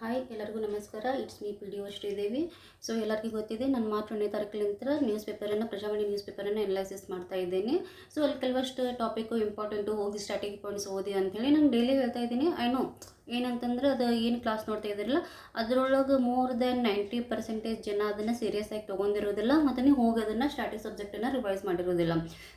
Hi ಎಲ್ಲರಿಗೂ ನಮಸ್ಕಾರ. It's me P D O Sridevi. So ಎಲ್ಲರಿಗೂ ಗೊತ್ತಿದೆ, ನಾನು ಮಾರ್ಚ್ 1ನೇ ತಾರೀಕಿನಿಂದ ನ್ಯೂಸ್ ಪೇಪರನ್ನು ಪ್ರಜಾವಾಣಿ ನ್ಯೂಸ್ ಪೇಪರನ್ನು ಅನಲೈಸಿಸ್ ಮಾಡ್ತಾ ಇದ್ದೇನೆ. ಸೊ ಅಲ್ಲಿ ಕೆಲವಷ್ಟು ಟಾಪಿಕ್ಕು ಇಂಪಾರ್ಟೆಂಟು ಹೋಗಿ ಸ್ಟ್ರಾಟಜಿ ಪಾಯಿಂಟ್ಸ್ ಓದಿ ಅಂಥೇಳಿ ನಾನು ಡೈಲಿ ಹೇಳ್ತಾ ಇದ್ದೀನಿ. ಐ ನೋ ಏನಂತಂದ್ರೆ ಅದು ಏನು ಕ್ಲಾಸ್ ನೋಡ್ತಾ ಇದ್ದೀರಲ್ಲ ಅದರೊಳಗೆ ಮೋರ್ ದೆನ್ 90% ಜನ ಅದನ್ನು ಸೀರಿಯಸ್ ಆಗಿ ತೊಗೊಂಡಿರೋದಿಲ್ಲ ಮತ್ತು ನೀವು ಹೋಗಿ ಅದನ್ನು ಸ್ಟ್ಯಾಟಿಕ್ ಸಬ್ಜೆಕ್ಟನ್ನು ರಿವೈಸ್ ಮಾಡಿರೋದಿಲ್ಲ.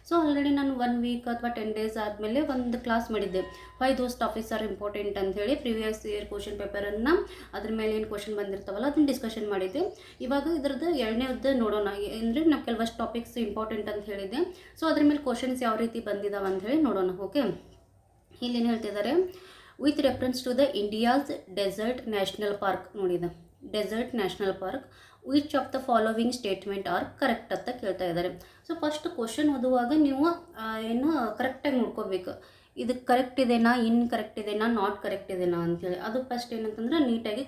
ಸೊ ಆಲ್ರೆಡಿ ನಾನು 1 ವೀಕ್ ಅಥವಾ 10 ಡೇಸ್ ಆದಮೇಲೆ ಒಂದು ಕ್ಲಾಸ್ ಮಾಡಿದ್ದೆ, why those topics are important ಅಂಥೇಳಿ. ಪ್ರೀವಿಯಸ್ ಇಯರ್ ಕ್ವಶನ್ ಪೇಪರನ್ನು ಅದ್ರ ಮೇಲೆ ಏನು ಕ್ವಶನ್ ಬಂದಿರ್ತಾವಲ್ಲ ಅದನ್ನು ಡಿಸ್ಕಷನ್ ಮಾಡಿದ್ದೆ. ಇವಾಗ ಇದ್ರದ್ದು ಎರಡನೇದ್ದು ನೋಡೋಣ. ಅಂದರೆ ನಾವು ಕೆಲವಷ್ಟು ಟಾಪಿಕ್ಸ್ ಇಂಪಾರ್ಟೆಂಟ್ ಅಂತ ಹೇಳಿದೆ. ಸೊ ಅದ್ರ ಮೇಲೆ ಕ್ವಶನ್ಸ್ ಯಾವ ರೀತಿ ಬಂದಿದ್ದಾವೆ ಅಂತ ಹೇಳಿ ನೋಡೋಣ. ಓಕೆ, ಇಲ್ಲಿ ಏನು ಹೇಳ್ತಿದ್ದಾರೆ, with reference to the India's desert national park. ನೋಡಿದ desert national park, which of the following statement are correct ಅಂತ ಕೇಳ್ತಾ ಇದ್ದಾರೆ. ಸೊ ಫಸ್ಟ್ ಕ್ವಶನ್ ಓದುವಾಗ ನೀವು ಏನು ಕರೆಕ್ಟಾಗಿ ನೋಡ್ಕೋಬೇಕು, ಇದು ಕರೆಕ್ಟ್ ಇದೆನಾ, ಇನ್ಕರೆಕ್ಟ್ ಇದೆನಾ, ನಾಟ್ ಕರೆಕ್ಟ್ ಇದೆನಾ ಅಂತೇಳಿ. ಅದು ಫಸ್ಟ್ ಏನಂತಂದ್ರೆ ನೀಟಾಗಿ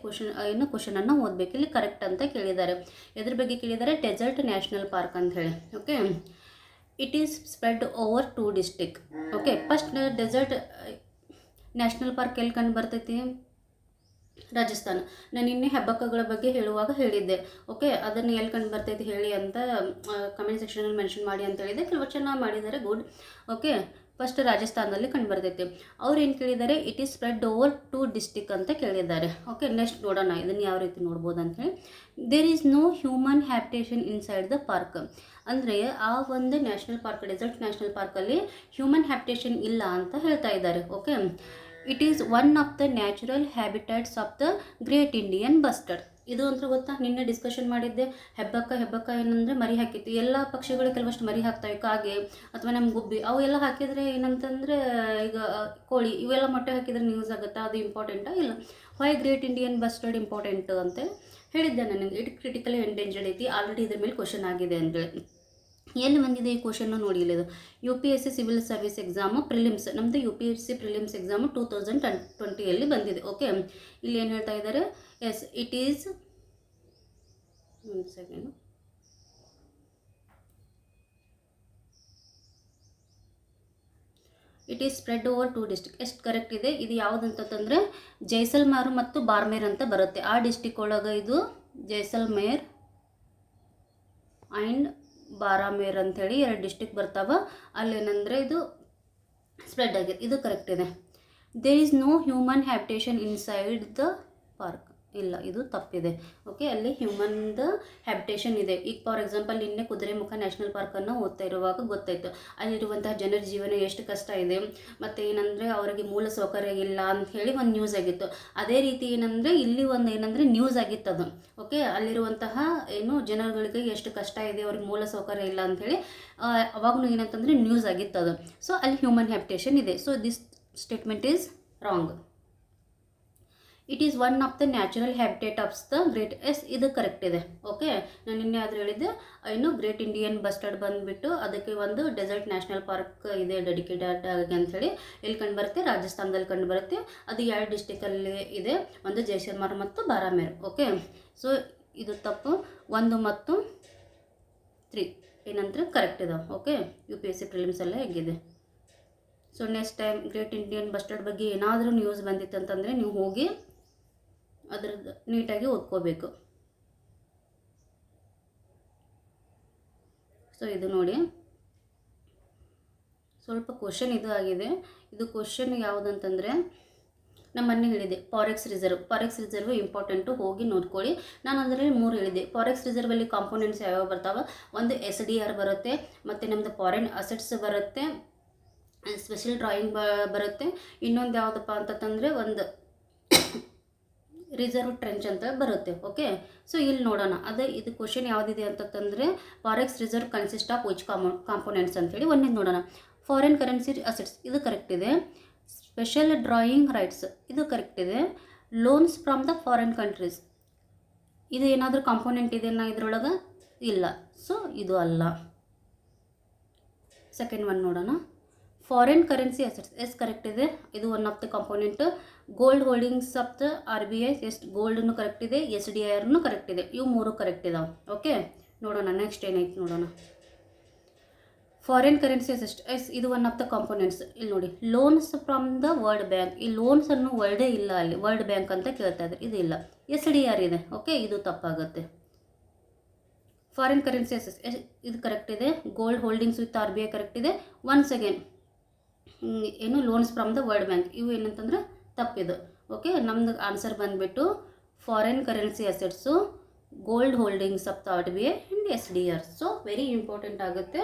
ಕ್ವಶನನ್ನು ಓದಬೇಕು. ಇಲ್ಲಿ ಕರೆಕ್ಟ್ ಅಂತ ಕೇಳಿದ್ದಾರೆ. ಎದ್ರ ಬಗ್ಗೆ ಕೇಳಿದ್ದಾರೆ? ಡೆಸರ್ಟ್ ನ್ಯಾಷನಲ್ ಪಾರ್ಕ್ ಅಂತ ಹೇಳಿ. Okay, it is spread over 2 district. Okay, first desert national park ಎಲ್ಲಿ ಕಂಡು ಬರ್ತೈತಿ? ರಾಜಸ್ಥಾನ. ನಾನು ನಿನ್ನೆ ಹೆಬ್ಬಕ್ಕಗಳ ಬಗ್ಗೆ ಹೇಳುವಾಗ ಹೇಳಿದ್ದೆ. ಓಕೆ, ಅದನ್ನು ಎಲ್ಲಿ ಕಂಡು ಬರ್ತೈತಿ ಹೇಳಿ ಅಂತ ಕಮೆಂಟ್ ಸೆಕ್ಷನಲ್ಲಿ ಮೆನ್ಷನ್ ಮಾಡಿ ಅಂತ ಹೇಳಿದ್ದೆ. ಕೆಲವು ಚೆನ್ನಾಗಿ ಮಾಡಿದ್ದಾರೆ, ಗುಡ್. ಓಕೆ, ಫಸ್ಟ್ ರಾಜಸ್ಥಾನದಲ್ಲಿ ಕಂಡು ಬರ್ತೈತಿ. ಅವ್ರು ಏನು ಕೇಳಿದ್ದಾರೆ? It is spread over 2 district ಅಂತ ಕೇಳಿದ್ದಾರೆ. ಓಕೆ, ನೆಕ್ಸ್ಟ್ ನೋಡೋಣ ಇದನ್ನು ಯಾವ ರೀತಿ ನೋಡ್ಬೋದು ಅಂಥೇಳಿ. There is no human habitation inside the park. ಅಂದರೆ ಆ ಒಂದು ನ್ಯಾಷನಲ್ ಪಾರ್ಕ್, ಡೆಸರ್ಟ್ ನ್ಯಾಷನಲ್ ಪಾರ್ಕಲ್ಲಿ ಹ್ಯೂಮನ್ ಹ್ಯಾಬಿಟೇಷನ್ ಇಲ್ಲ ಅಂತ ಹೇಳ್ತಾ ಇದ್ದಾರೆ. Okay, it is one of the natural habitats of the great Indian bustard. ಇದು ಅಂತ ಗೊತ್ತಾ, ನಿನ್ನೆ ಡಿಸ್ಕಷನ್ ಮಾಡಿದ್ದೆ. ಹೆಬ್ಬಕ್ಕ ಏನಂದರೆ ಮರಿ ಹಾಕಿತ್ತು. ಎಲ್ಲ ಪಕ್ಷಿಗಳು ಕೆಲವಷ್ಟು ಮರಿ ಹಾಕ್ತವೆ, ಕಾಗೆ ಅಥವಾ ನಮ್ಮ ಗುಬ್ಬಿ, ಅವು ಎಲ್ಲ ಹಾಕಿದರೆ ಏನಂತಂದರೆ ಈಗ ಕೋಳಿ ಇವೆಲ್ಲ ಮೊಟ್ಟೆ ಹಾಕಿದರೆ ನ್ಯೂಸ್ ಆಗುತ್ತಾ? ಅದು ಇಂಪಾರ್ಟೆಂಟಾ? ಇಲ್ಲ. Why great Indian bustard important ಅಂತ ಹೇಳಿದ್ದೆ ನನಗೆ. ಇಟ್ ಕ್ರಿಟಿಕಲಿ ಎಂಡೇಂಜರ್ಡ್ ಐತಿ, ಆಲ್ರೆಡಿ ಇದ್ರ ಮೇಲೆ ಕ್ವಶನ್ ಆಗಿದೆ ಅಂತೇಳಿ. ಎಲ್ಲಿ ಬಂದಿದೆ ಈ ಕ್ವಶನ್ನು ನೋಡಿ. ಇದು UPSC civil service exam prelims, ನಮ್ಮದು UPSC ಪ್ರಿಲಿಮ್ಸ್ ಎಕ್ಸಾಮು 2020ಯಲ್ಲಿ ಬಂದಿದೆ. ಓಕೆ, ಇಲ್ಲಿ ಏನು ಹೇಳ್ತಾ ಇದ್ದಾರೆ? Yes, it is second, it is spread over 2 district. ಎಷ್ಟು ಕರೆಕ್ಟ್ ಇದೆ? ಇದು ಯಾವುದಂತಂದರೆ ಜೈಸಲ್ಮೇರ್ ಮತ್ತು ಬಾರ್ಮೇರ್ ಅಂತ ಬರುತ್ತೆ. ಆ ಡಿಸ್ಟಿಕ್ ಒಳಗೆ ಇದು ಜೈಸಲ್ಮೇರ್ ಆ್ಯಂಡ್ ಬಾರಾಮೇರ್ ಅಂಥೇಳಿ 2 ಡಿಸ್ಟಿಕ್ ಬರ್ತಾವೆ. ಅಲ್ಲೇನಂದರೆ ಇದು ಸ್ಪ್ರೆಡ್ ಆಗಿದೆ. ಇದು ಕರೆಕ್ಟ್ ಇದೆ. There is no human habitation inside the park. ಇಲ್ಲ, ಇದು ತಪ್ಪಿದೆ. ಓಕೆ, ಅಲ್ಲಿ ಹ್ಯೂಮನ್ದ ಹ್ಯಾಬಿಟೇಷನ್ ಇದೆ. ಈಗ ಫಾರ್ ಎಕ್ಸಾಂಪಲ್ ನಿನ್ನೆ ಕುದುರೆಮುಖ ನ್ಯಾಷನಲ್ ಪಾರ್ಕನ್ನು ಓದ್ತಾ ಇರುವಾಗ ಗೊತ್ತಾಯಿತು, ಅಲ್ಲಿರುವಂತಹ ಜನರ ಜೀವನ ಎಷ್ಟು ಕಷ್ಟ ಇದೆ, ಮತ್ತು ಏನಂದರೆ ಅವರಿಗೆ ಮೂಲ ಸೌಕರ್ಯ ಇಲ್ಲ ಅಂತ ಹೇಳಿ ಒಂದು ನ್ಯೂಸ್ ಆಗಿತ್ತು. ಅದೇ ರೀತಿ ಏನಂದರೆ ಇಲ್ಲಿ ಒಂದು ಏನಂದರೆ ನ್ಯೂಸ್ ಆಗಿತ್ತು ಅದು. ಓಕೆ, ಅಲ್ಲಿರುವಂತಹ ಏನು ಜನಗಳಿಗೆ ಎಷ್ಟು ಕಷ್ಟ ಇದೆ, ಅವ್ರಿಗೆ ಮೂಲ ಸೌಕರ್ಯ ಇಲ್ಲ ಅಂಥೇಳಿ ಅವಾಗೂ ಏನಂತಂದರೆ ನ್ಯೂಸ್ ಆಗಿತ್ತು ಅದು. ಸೊ ಅಲ್ಲಿ ಹ್ಯೂಮನ್ ಹ್ಯಾಬಿಟೇಷನ್ ಇದೆ. So this statement is wrong. It is one of the natural habitat of the great. Yes, ಇದು ಕರೆಕ್ಟ್ ಇದೆ. ಓಕೆ, ನಾನು ನಿನ್ನೆ ಆದರೂ ಹೇಳಿದ್ದೆ, ಇನ್ನು ಗ್ರೇಟ್ ಇಂಡಿಯನ್ ಬಸ್ಟರ್ಡ್ ಬಂದುಬಿಟ್ಟು ಅದಕ್ಕೆ ಒಂದು ಡೆಸರ್ಟ್ ನ್ಯಾಷನಲ್ ಪಾರ್ಕ್ ಇದೆ ಡೆಡಿಕೇಟೆಡ್ ಆಗಿ ಅಂಥೇಳಿ. ಎಲ್ಲಿ ಕಂಡು ಬರುತ್ತೆ? ರಾಜಸ್ಥಾನದಲ್ಲಿ ಕಂಡು ಬರುತ್ತೆ. ಅದು 2 ಡಿಸ್ಟಿಕಲ್ಲಿ ಇದೆ, ಒಂದು ಜೈಸಲ್ಮೇರ್ ಮತ್ತು ಬಾರಾಮೇರ್. ಓಕೆ, ಸೊ ಇದು ತಪ್ಪು. 1 ಮತ್ತು 3 ಏನಂದ್ರೆ ಕರೆಕ್ಟ್ ಇದಾವೆ. ಓಕೆ, UPSC ಪ್ರಿಲಿಮ್ಸ್ ಎಲ್ಲ ಹೇಗಿದೆ. So next time great Indian bustard ಬಗ್ಗೆ ಏನಾದರೂ ನ್ಯೂಸ್ ಬಂದಿತ್ತಂತಂದರೆ ನೀವು ಹೋಗಿ ಅದ್ರದ್ದು ನೀಟಾಗಿ ಓದ್ಕೋಬೇಕು. ಸೊ ಇದು ನೋಡಿ, ಸ್ವಲ್ಪ ಕ್ವಶನ್ ಇದು ಆಗಿದೆ. ಇದು ಕ್ವಶನ್ ಯಾವುದಂತಂದರೆ ನಮ್ಮ ಮೊನ್ನೆ ಹೇಳಿದೆ ಫಾರೆಕ್ಸ್ ರಿಸರ್ವ್ ಇಂಪಾರ್ಟೆಂಟು, ಹೋಗಿ ನೋಡ್ಕೊಳ್ಳಿ. ನಾನು ಅದರಲ್ಲಿ 3 ಹೇಳಿದೆ. ಫಾರೆಕ್ಸ್ ರಿಸರ್ವಲ್ಲಿ ಕಾಂಪೋನೆಂಟ್ಸ್ ಯಾವ್ಯಾವ ಬರ್ತಾವೆ? ಒಂದು SDR ಬರುತ್ತೆ, ಮತ್ತು ನಮ್ಮದು ಫಾರಿನ್ ಅಸೆಟ್ಸ್ ಬರುತ್ತೆ, ಸ್ಪೆಷಲ್ ಡ್ರಾಯಿಂಗ್ ಬರುತ್ತೆ. ಇನ್ನೊಂದು ಯಾವುದಪ್ಪ ಅಂತಂದರೆ ಒಂದು ರಿಸರ್ವ್ ಟ್ರೆಂಚ್ ಅಂತ ಬರುತ್ತೆ. ಓಕೆ, ಸೊ ಇಲ್ಲಿ ನೋಡೋಣ. ಇದು ಕ್ವಶನ್ ಯಾವುದಿದೆ ಅಂತಂದರೆ forex reserve consist of which components ಅಂತೇಳಿ ಒಂದೇ ನೋಡೋಣ. ಫಾರಿನ್ ಕರೆನ್ಸಿ ಅಸೆಟ್ಸ್, ಇದು ಕರೆಕ್ಟ್ ಇದೆ. ಸ್ಪೆಷಲ್ ಡ್ರಾಯಿಂಗ್ ರೈಟ್ಸ್, ಇದು ಕರೆಕ್ಟ್ ಇದೆ. Loans from the foreign countries, ಇದು ಏನಾದರೂ ಕಾಂಪೋನೆಂಟ್ ಇದೆಯಾ ಇದರೊಳಗೆ? ಇಲ್ಲ. ಸೊ ಇದು ಅಲ್ಲ. ಸೆಕೆಂಡ್ ಒನ್ ನೋಡೋಣ. Foreign currency assets, yes correct ಇದೆ. ಇದು one of the component. Gold holdings of the RBI, ಎಷ್ಟು ಗೋಲ್ಡನ್ನು ಕರೆಕ್ಟ್ ಇದೆ, SDRನು ಕರೆಕ್ಟ್ ಇದೆ. ಇವು 3 ಕರೆಕ್ಟ್ ಇದಾವೆ. ಓಕೆ, ನೋಡೋಣ ನೆಕ್ಸ್ಟ್ ಏನೈತೆ ನೋಡೋಣ. ಫಾರಿನ್ ಕರೆನ್ಸಿ ಅಸಿಸ್ಟ್ ಇದು ಒನ್ ಆಫ್ ದ ಕಾಂಪೋನೆಂಟ್ಸ್. ಇಲ್ಲಿ ನೋಡಿ, loans from the world bank. ಈ ಲೋನ್ಸ್ ಅನ್ನೋ ವರ್ಲ್ಡೇ ಇಲ್ಲ ಅಲ್ಲಿ, ವರ್ಲ್ಡ್ ಬ್ಯಾಂಕ್ ಅಂತ ಕೇಳ್ತಾ ಇದ್ದಾರೆ, ಇದು ಇಲ್ಲ. SDR ಇದೆ. ಓಕೆ, ಇದು ತಪ್ಪಾಗುತ್ತೆ. ಫಾರಿನ್ ಕರೆನ್ಸಿ ಅಸಿಸ್ಟ್ ಇದು ಕರೆಕ್ಟ್ ಇದೆ. Gold holdings with RBI correct ಇದೆ. ಒನ್ಸ್ ಅಗೇನ್ ಏನು loans from the world bank, ಇವು ಏನಂತಂದ್ರೆ ತಪ್ಪಿದು. ಓಕೆ, ನಮ್ದು ಆನ್ಸರ್ ಬಂದುಬಿಟ್ಟು foreign currency assets, gold holdings of the RBI and SDR. So very important ಆಗುತ್ತೆ.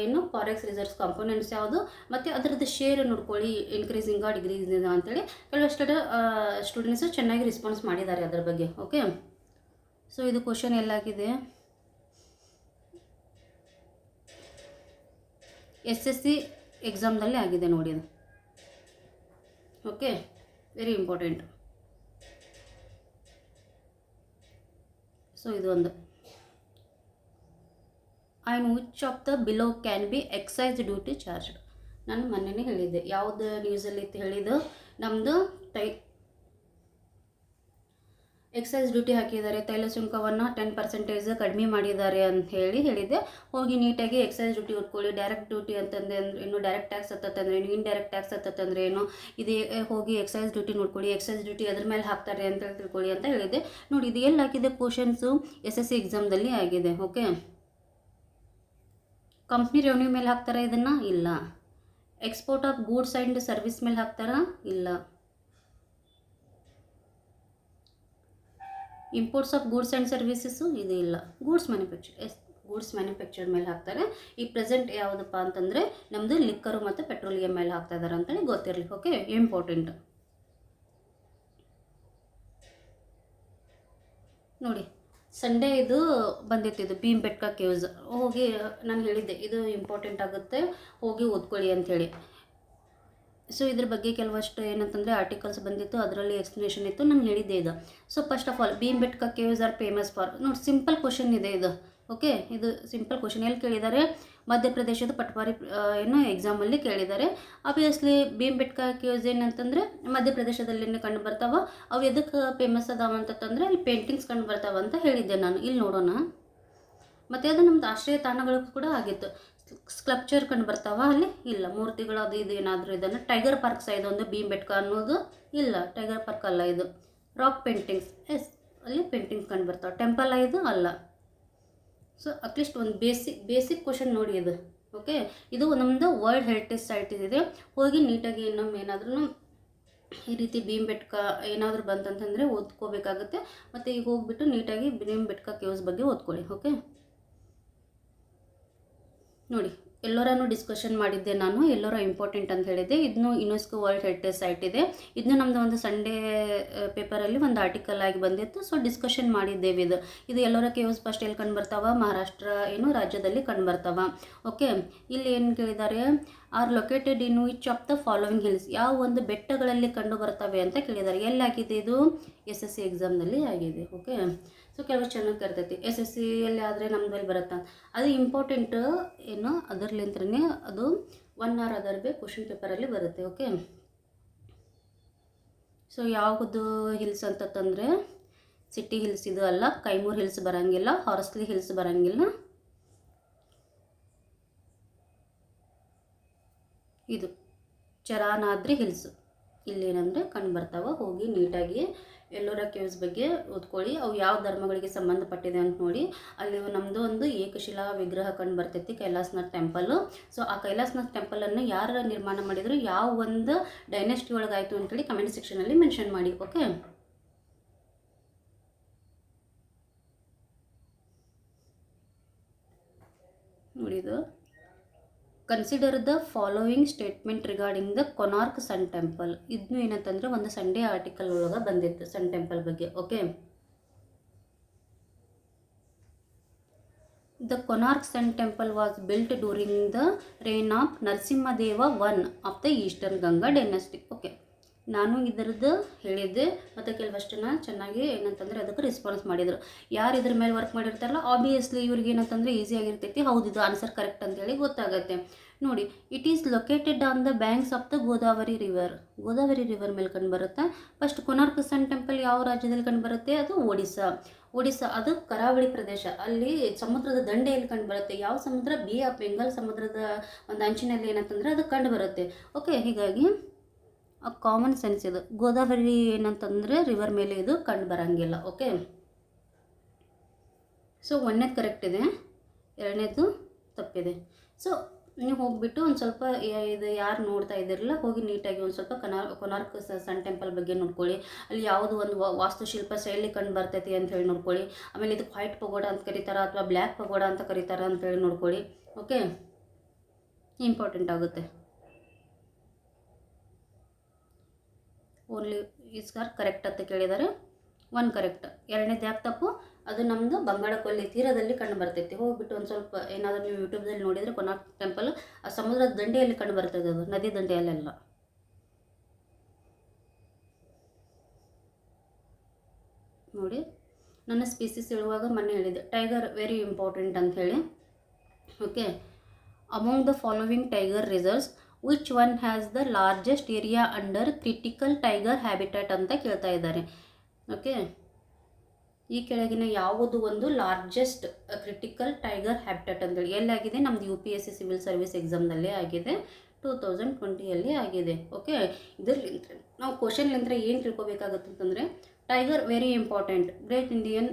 ಏನು ಫಾರೆಕ್ಸ್ ರಿಸರ್ವ್ಸ್ ಕಾಂಪೋನೆಂಟ್ಸ್ ಯಾವುದು ಮತ್ತು ಅದರದ್ದು ಶೇರ್ ನೋಡ್ಕೊಳ್ಳಿ, ಇನ್ಕ್ರೀಸಿಂಗ ಡಿಕ್ರೀಸಿಂಗ ಅಂತೇಳಿ ಕೆಲವಷ್ಟು ಸ್ಟೂಡೆಂಟ್ಸು ಚೆನ್ನಾಗಿ ರೆಸ್ಪಾನ್ಸ್ ಮಾಡಿದ್ದಾರೆ ಅದ್ರ ಬಗ್ಗೆ. ಓಕೆ, ಸೊ ಇದು ಕ್ವಶನ್ ಎಲ್ಲಾಗಿದೆ, SSC ಎಕ್ಸಾಮ್ದಲ್ಲಿ ಆಗಿದೆ ನೋಡಿ ಅದು. Okay, very important. ಸೊ ಇದು ಒಂದು, and which of the below can be excise duty charged. ನಾನು ಮೊನ್ನೆನೇ ಹೇಳಿದ್ದೆ, ಯಾವುದು ನ್ಯೂಸಲ್ಲಿ ಇತ್ತು ಹೇಳಿದ್ದು, ನಮ್ಮದು ಎಕ್ಸೈಸ್ ಡ್ಯೂಟಿ ಹಾಕಿದ್ದಾರೆ, ತೈಲ ಸುಂಕವನ್ನು 10% ಕಡಿಮೆ ಮಾಡಿದ್ದಾರೆ ಅಂತ ಹೇಳಿದ್ದೆ. ಹೋಗಿ ನೀಟಾಗಿ ಎಕ್ಸೈಸ್ ಡ್ಯೂಟಿ ಓದ್ಕೊಳ್ಳಿ. ಡೈರೆಕ್ಟ್ ಡ್ಯೂಟಿ ಅಂತಂದ್ರೆ ಏನು, ಡೈರೆಕ್ಟ್ ಟ್ಯಾಕ್ಸ್ ಹತ್ತಂದ್ರೆ ಏನು, ಇಂಡೈರೆಕ್ಟ್ ಟ್ಯಾಕ್ಸ್ ಹತ್ತಂದ್ರೆ ಏನು, ಇದೇ ಹೋಗಿ ಎಕ್ಸೈಸ್ ಡ್ಯೂಟಿ ನೋಡ್ಕೊಳ್ಳಿ. ಎಕ್ಸೈಸ್ ಡ್ಯೂಟಿ ಅದ್ರ ಮೇಲೆ ಹಾಕ್ತಾರೆ ಅಂತ ತಿಳ್ಕೊಳ್ಳಿ ಅಂತ ಹೇಳಿದ್ದೆ. ನೋಡಿ, ಇದು ಎಲ್ಲಿ ಹಾಕಿದೆ ಕ್ವಶನ್ಸು, SSC ಎಕ್ಸಾಮ್ದಲ್ಲಿ ಆಗಿದೆ. ಓಕೆ, ಕಂಪ್ನಿ ರೆವೆನ್ಯೂ ಮೇಲೆ ಹಾಕ್ತಾರಾ ಇದನ್ನು? ಇಲ್ಲ. Export of goods and service ಮೇಲೆ ಹಾಕ್ತಾರಾ? ಇಲ್ಲ. Imports of goods and services ಇದು ಇಲ್ಲ. ಗೂಡ್ಸ್ ಮ್ಯಾನುಫ್ಯಾಕ್ಚರ್ಡ್ ಮೇಲೆ ಹಾಕ್ತಾರೆ. ಈ ಪ್ರೆಸೆಂಟ್ ಯಾವುದಪ್ಪ ಅಂತಂದರೆ ನಮ್ಮದು ಲಿಕ್ಕರು ಮತ್ತು ಪೆಟ್ರೋಲಿಯಂ ಮೇಲೆ ಹಾಕ್ತಾ ಇದ್ದಾರೆ ಅಂತೇಳಿ ಗೊತ್ತಿರಲಿ. Okay, important. ನೋಡಿ, ಸಂಡೇ ಇದು ಬಂದಿತ್ತು, ಇದು ಭೀಮ್ಬೆಟ್ಕಾ ಕೇವ್ಸ್. ಹೋಗಿ ನಾನು ಹೇಳಿದ್ದೆ ಇದು ಇಂಪಾರ್ಟೆಂಟ್ ಆಗುತ್ತೆ, ಹೋಗಿ ಓದ್ಕೊಳ್ಳಿ ಅಂಥೇಳಿ. ಸೊ ಇದ್ರ ಬಗ್ಗೆ ಕೆಲವಷ್ಟು ಏನಂತಂದರೆ ಆರ್ಟಿಕಲ್ಸ್ ಬಂದಿತ್ತು, ಅದರಲ್ಲಿ ಎಕ್ಸ್ಪ್ಲನೇಷನ್ ಇತ್ತು, ನಾನು ಹೇಳಿದ್ದೆ ಇದು. So first of all Bhimbetka caves are famous for, ನೋಡಿ ಸಿಂಪಲ್ ಕ್ವಶನ್ ಇದೆ ಇದು. ಓಕೆ, ಇದು ಸಿಂಪಲ್ ಕ್ವಶನ್. ಎಲ್ಲಿ ಕೇಳಿದ್ದಾರೆ? ಮಧ್ಯಪ್ರದೇಶದ ಪಟ್ವಾರಿ ಏನು ಎಕ್ಸಾಮಲ್ಲಿ ಕೇಳಿದ್ದಾರೆ. ಆಬ್ವಿಯಸ್ಲಿ ಭೀಮ್ಬೆಟ್ಕಾ ಕೇವ್ಸ್ ಏನಂತಂದರೆ ಮಧ್ಯಪ್ರದೇಶದಲ್ಲಿ ಕಂಡು ಬರ್ತಾವ. ಅವು ಎದಕ್ಕೆ ಫೇಮಸ್ ಅದಾವ ಅಂತಂದರೆ ಅಲ್ಲಿ ಪೇಂಟಿಂಗ್ಸ್ ಕಂಡು ಬರ್ತಾವ ಅಂತ ಹೇಳಿದ್ದೆ ನಾನು. ಇಲ್ಲಿ ನೋಡೋಣ. ಮತ್ತು ಅದು ನಮ್ಮದು ಆಶ್ರಯ ತಾಣಗಳು ಕೂಡ ಆಗಿತ್ತು. ಸ್ಕಲ್ಪ್ಚರ್ ಕಂಡು ಬರ್ತಾವ ಅಲ್ಲಿ? ಇಲ್ಲ. ಮೂರ್ತಿಗಳು ಅದು ಇದು ಏನಾದರೂ ಇದನ್ನು ಟೈಗರ್ ಪಾರ್ಕ್ ಸಹ ಇದೊಂದು ಭೀಮ್ಬೆಟ್ಕಾ ಅನ್ನೋದು ಇಲ್ಲ, ಟೈಗರ್ ಪಾರ್ಕ್ ಅಲ್ಲ ಇದು. ರಾಕ್ ಪೇಂಟಿಂಗ್ಸ್, ಅಲ್ಲಿ ಪೇಂಟಿಂಗ್ಸ್ ಕಂಡು ಬರ್ತಾವೆ. ಟೆಂಪಲ್ ಇದು ಅಲ್ಲ. ಸೊ ಅಟ್ಲೀಸ್ಟ್ ಒಂದು ಬೇಸಿಕ್ ಕ್ವಶನ್ ನೋಡಿ ಇದು. ಓಕೆ, ಇದು ನಮ್ಮದು ವರ್ಲ್ಡ್ ಹೆರಿಟೇಜ್ ಸೈಟ್ ಇದೆ. ಹೋಗಿ ನೀಟಾಗಿ ಇನ್ನೊಮ್ಮೆ ಏನಾದ್ರೂ ಈ ರೀತಿ ಭೀಮ್ಬೆಟ್ಕಾ ಏನಾದರೂ ಬಂತಂತಂದರೆ ಓದ್ಕೋಬೇಕಾಗುತ್ತೆ. ಮತ್ತು ಈಗ ಹೋಗ್ಬಿಟ್ಟು ನೀಟಾಗಿ ಭೀಮ್ಬೆಟ್ಕಾ ಕೇವ್ಸ್ ಬಗ್ಗೆ ಓದ್ಕೊಳ್ಳಿ. ಓಕೆ, ನೋಡಿ ಎಲ್ಲೋರನ್ನು ಡಿಸ್ಕಷನ್ ಮಾಡಿದ್ದೆ ನಾನು, ಎಲ್ಲೋರ ಇಂಪಾರ್ಟೆಂಟ್ ಅಂತ ಹೇಳಿದ್ದೆ. ಇದನ್ನು ಯುನೆಸ್ಕೋ ವರ್ಲ್ಡ್ ಹೆರಿಟೇಜ್ ಸೈಟ್ ಇದೆ. ಇದನ್ನು ನಮ್ಮದು ಒಂದು ಸಂಡೇ ಪೇಪರಲ್ಲಿ ಒಂದು ಆರ್ಟಿಕಲ್ ಆಗಿ ಬಂದಿತ್ತು. ಸೊ ಡಿಸ್ಕಷನ್ ಮಾಡಿದ್ದೇವೆ ಇದು ಎಲ್ಲೋರ ಕೇವ್ಸ್ ಫಸ್ಟ್ ಎಲ್ಲಿ ಕಂಡು ಬರ್ತಾವ? ಮಹಾರಾಷ್ಟ್ರ ಏನು ರಾಜ್ಯದಲ್ಲಿ ಕಂಡು ಬರ್ತಾವ. ಓಕೆ, ಇಲ್ಲಿ ಏನು ಕೇಳಿದ್ದಾರೆ? R located in which of the following hills, ಯಾವ ಒಂದು ಬೆಟ್ಟಗಳಲ್ಲಿ ಕಂಡು ಬರ್ತವೆ ಅಂತ ಕೇಳಿದ್ದಾರೆ. ಎಲ್ಲಾಗಿದೆ ಇದು? SSC ಎಕ್ಸಾಮ್ನಲ್ಲಿ ಆಗಿದೆ. ಓಕೆ, ಸೊ ಕೆಲವರು ಚೆನ್ನಾಗಿ ಕರ್ತೈತಿ SSCಯಲ್ಲಿ ಆದರೆ ನಮ್ಮದಲ್ಲಿ ಬರುತ್ತಾ, ಅದು ಇಂಪಾರ್ಟೆಂಟ್ ಏನು, ಅದರ್ಲಿಂತ್ರೇ ಅದು 1 hour ಅದರ್ಬೇ ಕ್ವಶನ್ ಪೇಪರಲ್ಲಿ ಬರುತ್ತೆ. ಓಕೆ, ಸೊ ಯಾವುದು ಹಿಲ್ಸ್ ಅಂತಂದರೆ ಸಿಟಿ ಹಿಲ್ಸ್ ಇದು ಅಲ್ಲ, ಕೈಮೂರ್ ಹಿಲ್ಸ್ ಬರೋಂಗಿಲ್ಲ, ಹಾರ್ಸ್ಲಿ ಹಿಲ್ಸ್ ಬರೋಂಗಿಲ್ಲ, ಇದು ಚರಾನಾದ್ರಿ ಹಿಲ್ಸ್ ಇಲ್ಲೇನಂದರೆ ಕಂಡು ಬರ್ತಾವ. ಹೋಗಿ ನೀಟಾಗಿ ಎಲ್ಲೋರ ಕೇವ್ಸ್ ಬಗ್ಗೆ ಓದ್ಕೊಳ್ಳಿ. ಅವು ಯಾವ ಧರ್ಮಗಳಿಗೆ ಸಂಬಂಧಪಟ್ಟಿದೆ ಅಂತ ನೋಡಿ. ಅಲ್ಲಿ ನಮ್ಮದು ಒಂದು ಏಕಶಿಲಾ ವಿಗ್ರಹ ಕಂಡು ಬರ್ತೈತಿ, ಕೈಲಾಸನಾಥ್ ಟೆಂಪಲ್ಲು. ಸೊ ಆ ಕೈಲಾಸನಾಥ್ ಟೆಂಪಲನ್ನು ಯಾರು ನಿರ್ಮಾಣ ಮಾಡಿದರು, ಯಾವ ಒಂದು ಡೈನೆಸ್ಟಿ ಒಳಗಾಯಿತು ಅಂತೇಳಿ ಕಮೆಂಟ್ ಸೆಕ್ಷನಲ್ಲಿ ಮೆನ್ಷನ್ ಮಾಡಿ. ಓಕೆ, ನೋಡಿದು consider the following statement regarding the Konark sun temple. ಇದನ್ನು ಏನಂತಂದರೆ ಒಂದು ಸಂಡೇ ಆರ್ಟಿಕಲ್ ಒಳಗೆ ಬಂದಿತ್ತು ಸನ್ ಟೆಂಪಲ್ ಬಗ್ಗೆ. Okay, the Konark sun temple was built during the reign of Narasimhadeva one of the eastern Ganga dynasty. Okay, ನಾನು ಇದರದ್ದು ಹೇಳಿದ್ದೆ ಮತ್ತು ಕೆಲವಷ್ಟು ಜನ ಚೆನ್ನಾಗಿ ಏನಂತಂದರೆ ಅದಕ್ಕೆ ರೆಸ್ಪಾನ್ಸ್ ಮಾಡಿದರು. ಯಾರು ಇದ್ರ ಮೇಲೆ ವರ್ಕ್ ಮಾಡಿರ್ತಾರಲ್ಲ ಆಬ್ವಿಯಸ್ಲಿ ಇವ್ರಿಗೆ ಏನಂತಂದರೆ ಈಸಿ ಆಗಿರ್ತೈತಿ. ಹೌದು, ಇದು ಆನ್ಸರ್ ಕರೆಕ್ಟ್ ಅಂತೇಳಿ ಗೊತ್ತಾಗುತ್ತೆ. ನೋಡಿ, it is located on the banks of the Godavari river ಮೇಲೆ ಕಂಡು ಬರುತ್ತೆ. ಫಸ್ಟ್ ಕೊನಾರ್ಕ್ ಸನ್ ಟೆಂಪಲ್ ಯಾವ ರಾಜ್ಯದಲ್ಲಿ ಕಂಡು ಬರುತ್ತೆ? ಅದು ಒಡಿಸ್ಸಾ. ಅದು ಕರಾವಳಿ ಪ್ರದೇಶ, ಅಲ್ಲಿ ಸಮುದ್ರದ ದಂಡೆಯಲ್ಲಿ ಕಂಡು ಬರುತ್ತೆ. ಯಾವ ಸಮುದ್ರ? ಬೇ ಆಫ್ ಬೆಂಗಾಲ್ ಸಮುದ್ರದ ಒಂದು ಅಂಚಿನಲ್ಲಿ ಏನಂತಂದರೆ ಅದು ಕಂಡು ಬರುತ್ತೆ. ಓಕೆ, ಹೀಗಾಗಿ ಕಾಮನ್ ಸೆನ್ಸ್ ಇದು. ಗೋದಾವರಿ ಏನಂತಂದರೆ ರಿವರ್ ಮೇಲೆ ಇದು ಕಂಡು ಬರೋಂಗಿಲ್ಲ. ಓಕೆ, ಸೊ ಒಂದನೇದು ಕರೆಕ್ಟ್ ಇದೆ, ಎರಡನೇದು ತಪ್ಪಿದೆ. ಸೊ ನೀವು ಹೋಗಿಬಿಟ್ಟು ಒಂದು ಸ್ವಲ್ಪ ಇದು ಯಾರು ನೋಡ್ತಾ ಇದ್ದೀರಲ್ಲ, ಹೋಗಿ ನೀಟಾಗಿ ಒಂದು ಸ್ವಲ್ಪ ಕೊನಾರ್ಕ್ ಸನ್ ಟೆಂಪಲ್ ಬಗ್ಗೆ ನೋಡ್ಕೊಳ್ಳಿ. ಅಲ್ಲಿ ಯಾವುದು ಒಂದು ವಾಸ್ತುಶಿಲ್ಪ ಶೈಲಿ ಕಂಡು ಬರ್ತೈತಿ ಅಂತ ಹೇಳಿ ನೋಡ್ಕೊಳ್ಳಿ. ಆಮೇಲೆ ಇದಕ್ಕೆ ವೈಟ್ ಪಗೋಡ ಅಂತ ಕರೀತಾರ ಅಥವಾ ಬ್ಲ್ಯಾಕ್ ಪಗೋಡ ಅಂತ ಕರೀತಾರ ಅಂತೇಳಿ ನೋಡ್ಕೊಳ್ಳಿ. ಓಕೆ, ಇಂಪಾರ್ಟೆಂಟ್ ಆಗುತ್ತೆ. ಓನ್ಲಿ ಈಸ್ ಆರ್ ಕರೆಕ್ಟ್ ಅಂತ ಕೇಳಿದ್ದಾರೆ, ಒನ್ ಕರೆಕ್ಟ್. ಎರಡನೇದು ಯಾಕೆ ತಪ್ಪು? ಅದು ನಮ್ಮದು ಬಂಗಾಳಕೊಲ್ಲಿ ತೀರದಲ್ಲಿ ಕಂಡು ಬರ್ತೈತಿ. ಹೋಗ್ಬಿಟ್ಟು ಒಂದು ಸ್ವಲ್ಪ ಏನಾದರೂ ನೀವು ಯೂಟ್ಯೂಬ್ದಲ್ಲಿ ನೋಡಿದರೆ ಕೊನಾರ್ಕ್ ಟೆಂಪಲ್ ಆ ಸಮುದ್ರದ ದಂಡೆಯಲ್ಲಿ ಕಂಡು ಬರ್ತದೆ, ಅದು ನದಿ ದಂಡೆಯಲ್ಲೆಲ್ಲ. ನೋಡಿ, ನನ್ನ ಸ್ಪೀಸೀಸ್ ಹೇಳುವಾಗ ಮೊನ್ನೆ ಹೇಳಿದೆ, ಟೈಗರ್ ವೆರಿ ಇಂಪಾರ್ಟೆಂಟ್ ಅಂತ ಹೇಳಿ. Okay, among the following tiger reserves which one has the largest area under critical tiger habitat ಅಂತ ಕೇಳ್ತಾ ಇದ್ದಾರೆ. ಓಕೆ, ಈ ಕೆಳಗಿನ ಯಾವುದು ಒಂದು ಲಾರ್ಜೆಸ್ಟ್ ಕ್ರಿಟಿಕಲ್ ಟೈಗರ್ ಹ್ಯಾಬಿಟ್ಯಾಟ್ ಅಂತೇಳಿ ಎಲ್ಲಾಗಿದೆ? ನಮ್ಮದು UPSC ಸಿವಿಲ್ ಸರ್ವಿಸ್ ಎಕ್ಸಾಮ್ನಲ್ಲೇ ಆಗಿದೆ, 2020 ಆಗಿದೆ. ಓಕೆ, ಇದರಲ್ಲಿ ನಾವು ಕ್ವಶನ್ಲಿಂದ ಏನು ತಿಳ್ಕೊಬೇಕಾಗುತ್ತೆ ಅಂತಂದರೆ, tiger very important, great Indian